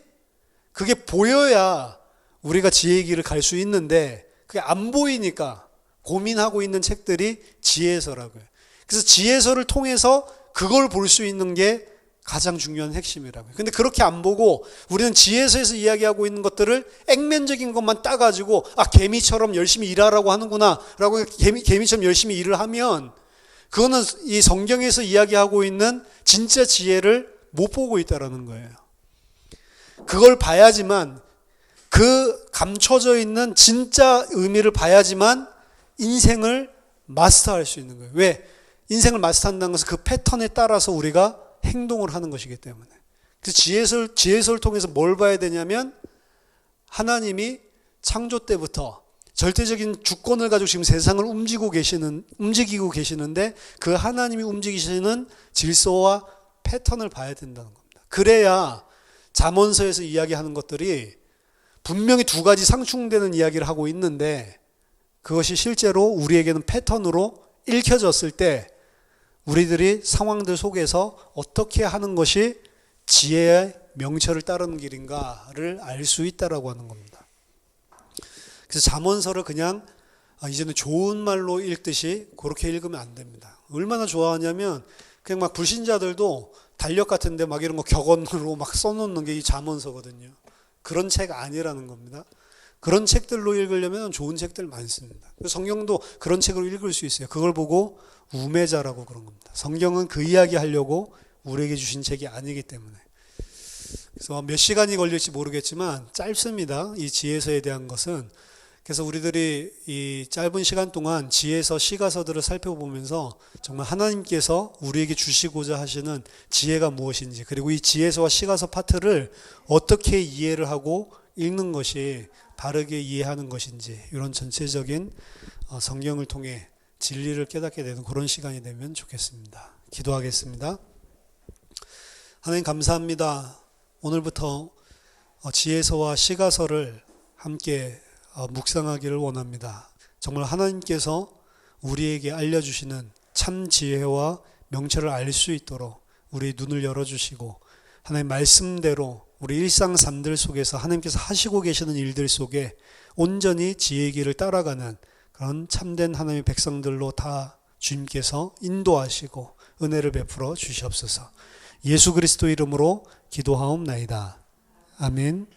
그게 보여야 우리가 지혜의 길을 갈 수 있는데, 그게 안 보이니까 고민하고 있는 책들이 지혜서라고요. 그래서 지혜서를 통해서 그걸 볼 수 있는 게 가장 중요한 핵심이라고요. 근데 그렇게 안 보고 우리는 지혜서에서 이야기하고 있는 것들을 액면적인 것만 따가지고, 개미처럼 열심히 일하라고 하는구나 라고 개미처럼 열심히 일을 하면, 그거는 이 성경에서 이야기하고 있는 진짜 지혜를 못 보고 있다라는 거예요. 그걸 봐야지만, 그 감춰져 있는 진짜 의미를 봐야지만 인생을 마스터할 수 있는 거예요. 왜? 인생을 마스터한다는 것은 그 패턴에 따라서 우리가 행동을 하는 것이기 때문에. 그래서 지혜서를 통해서 뭘 봐야 되냐면, 하나님이 창조 때부터 절대적인 주권을 가지고 지금 세상을 움직이고 계시는데 그 하나님이 움직이시는 질서와 패턴을 봐야 된다는 겁니다. 그래야 잠언서에서 이야기하는 것들이 분명히 두 가지 상충되는 이야기를 하고 있는데, 그것이 실제로 우리에게는 패턴으로 읽혀졌을 때 우리들이 상황들 속에서 어떻게 하는 것이 지혜의 명철을 따르는 길인가를 알 수 있다라고 하는 겁니다. 그래서 잠언서를 그냥 이제는 좋은 말로 읽듯이 그렇게 읽으면 안 됩니다. 얼마나 좋아하냐면 그냥 막 불신자들도 달력 같은데 막 이런 거 격언으로 막 써놓는 게 이 잠언서거든요. 그런 책 아니라는 겁니다. 그런 책들로 읽으려면 좋은 책들 많습니다. 성경도 그런 책으로 읽을 수 있어요. 그걸 보고 우매자라고 그런 겁니다. 성경은 그 이야기 하려고 우리에게 주신 책이 아니기 때문에. 그래서 몇 시간이 걸릴지 모르겠지만 짧습니다. 이 지혜서에 대한 것은. 그래서 우리들이 이 짧은 시간 동안 지혜서, 시가서들을 살펴보면서 정말 하나님께서 우리에게 주시고자 하시는 지혜가 무엇인지, 그리고 이 지혜서와 시가서 파트를 어떻게 이해를 하고 읽는 것이 바르게 이해하는 것인지, 이런 전체적인 성경을 통해 진리를 깨닫게 되는 그런 시간이 되면 좋겠습니다. 기도하겠습니다. 하나님 감사합니다. 오늘부터 지혜서와 시가서를 함께 묵상하기를 원합니다. 정말 하나님께서 우리에게 알려주시는 참 지혜와 명철을 알 수 있도록 우리 눈을 열어주시고, 하나님 말씀대로 우리 일상 삶들 속에서 하나님께서 하시고 계시는 일들 속에 온전히 지혜의 길을 따라가는 그런 참된 하나님의 백성들로 다 주님께서 인도하시고 은혜를 베풀어 주시옵소서. 예수 그리스도 이름으로 기도하옵나이다. 아멘.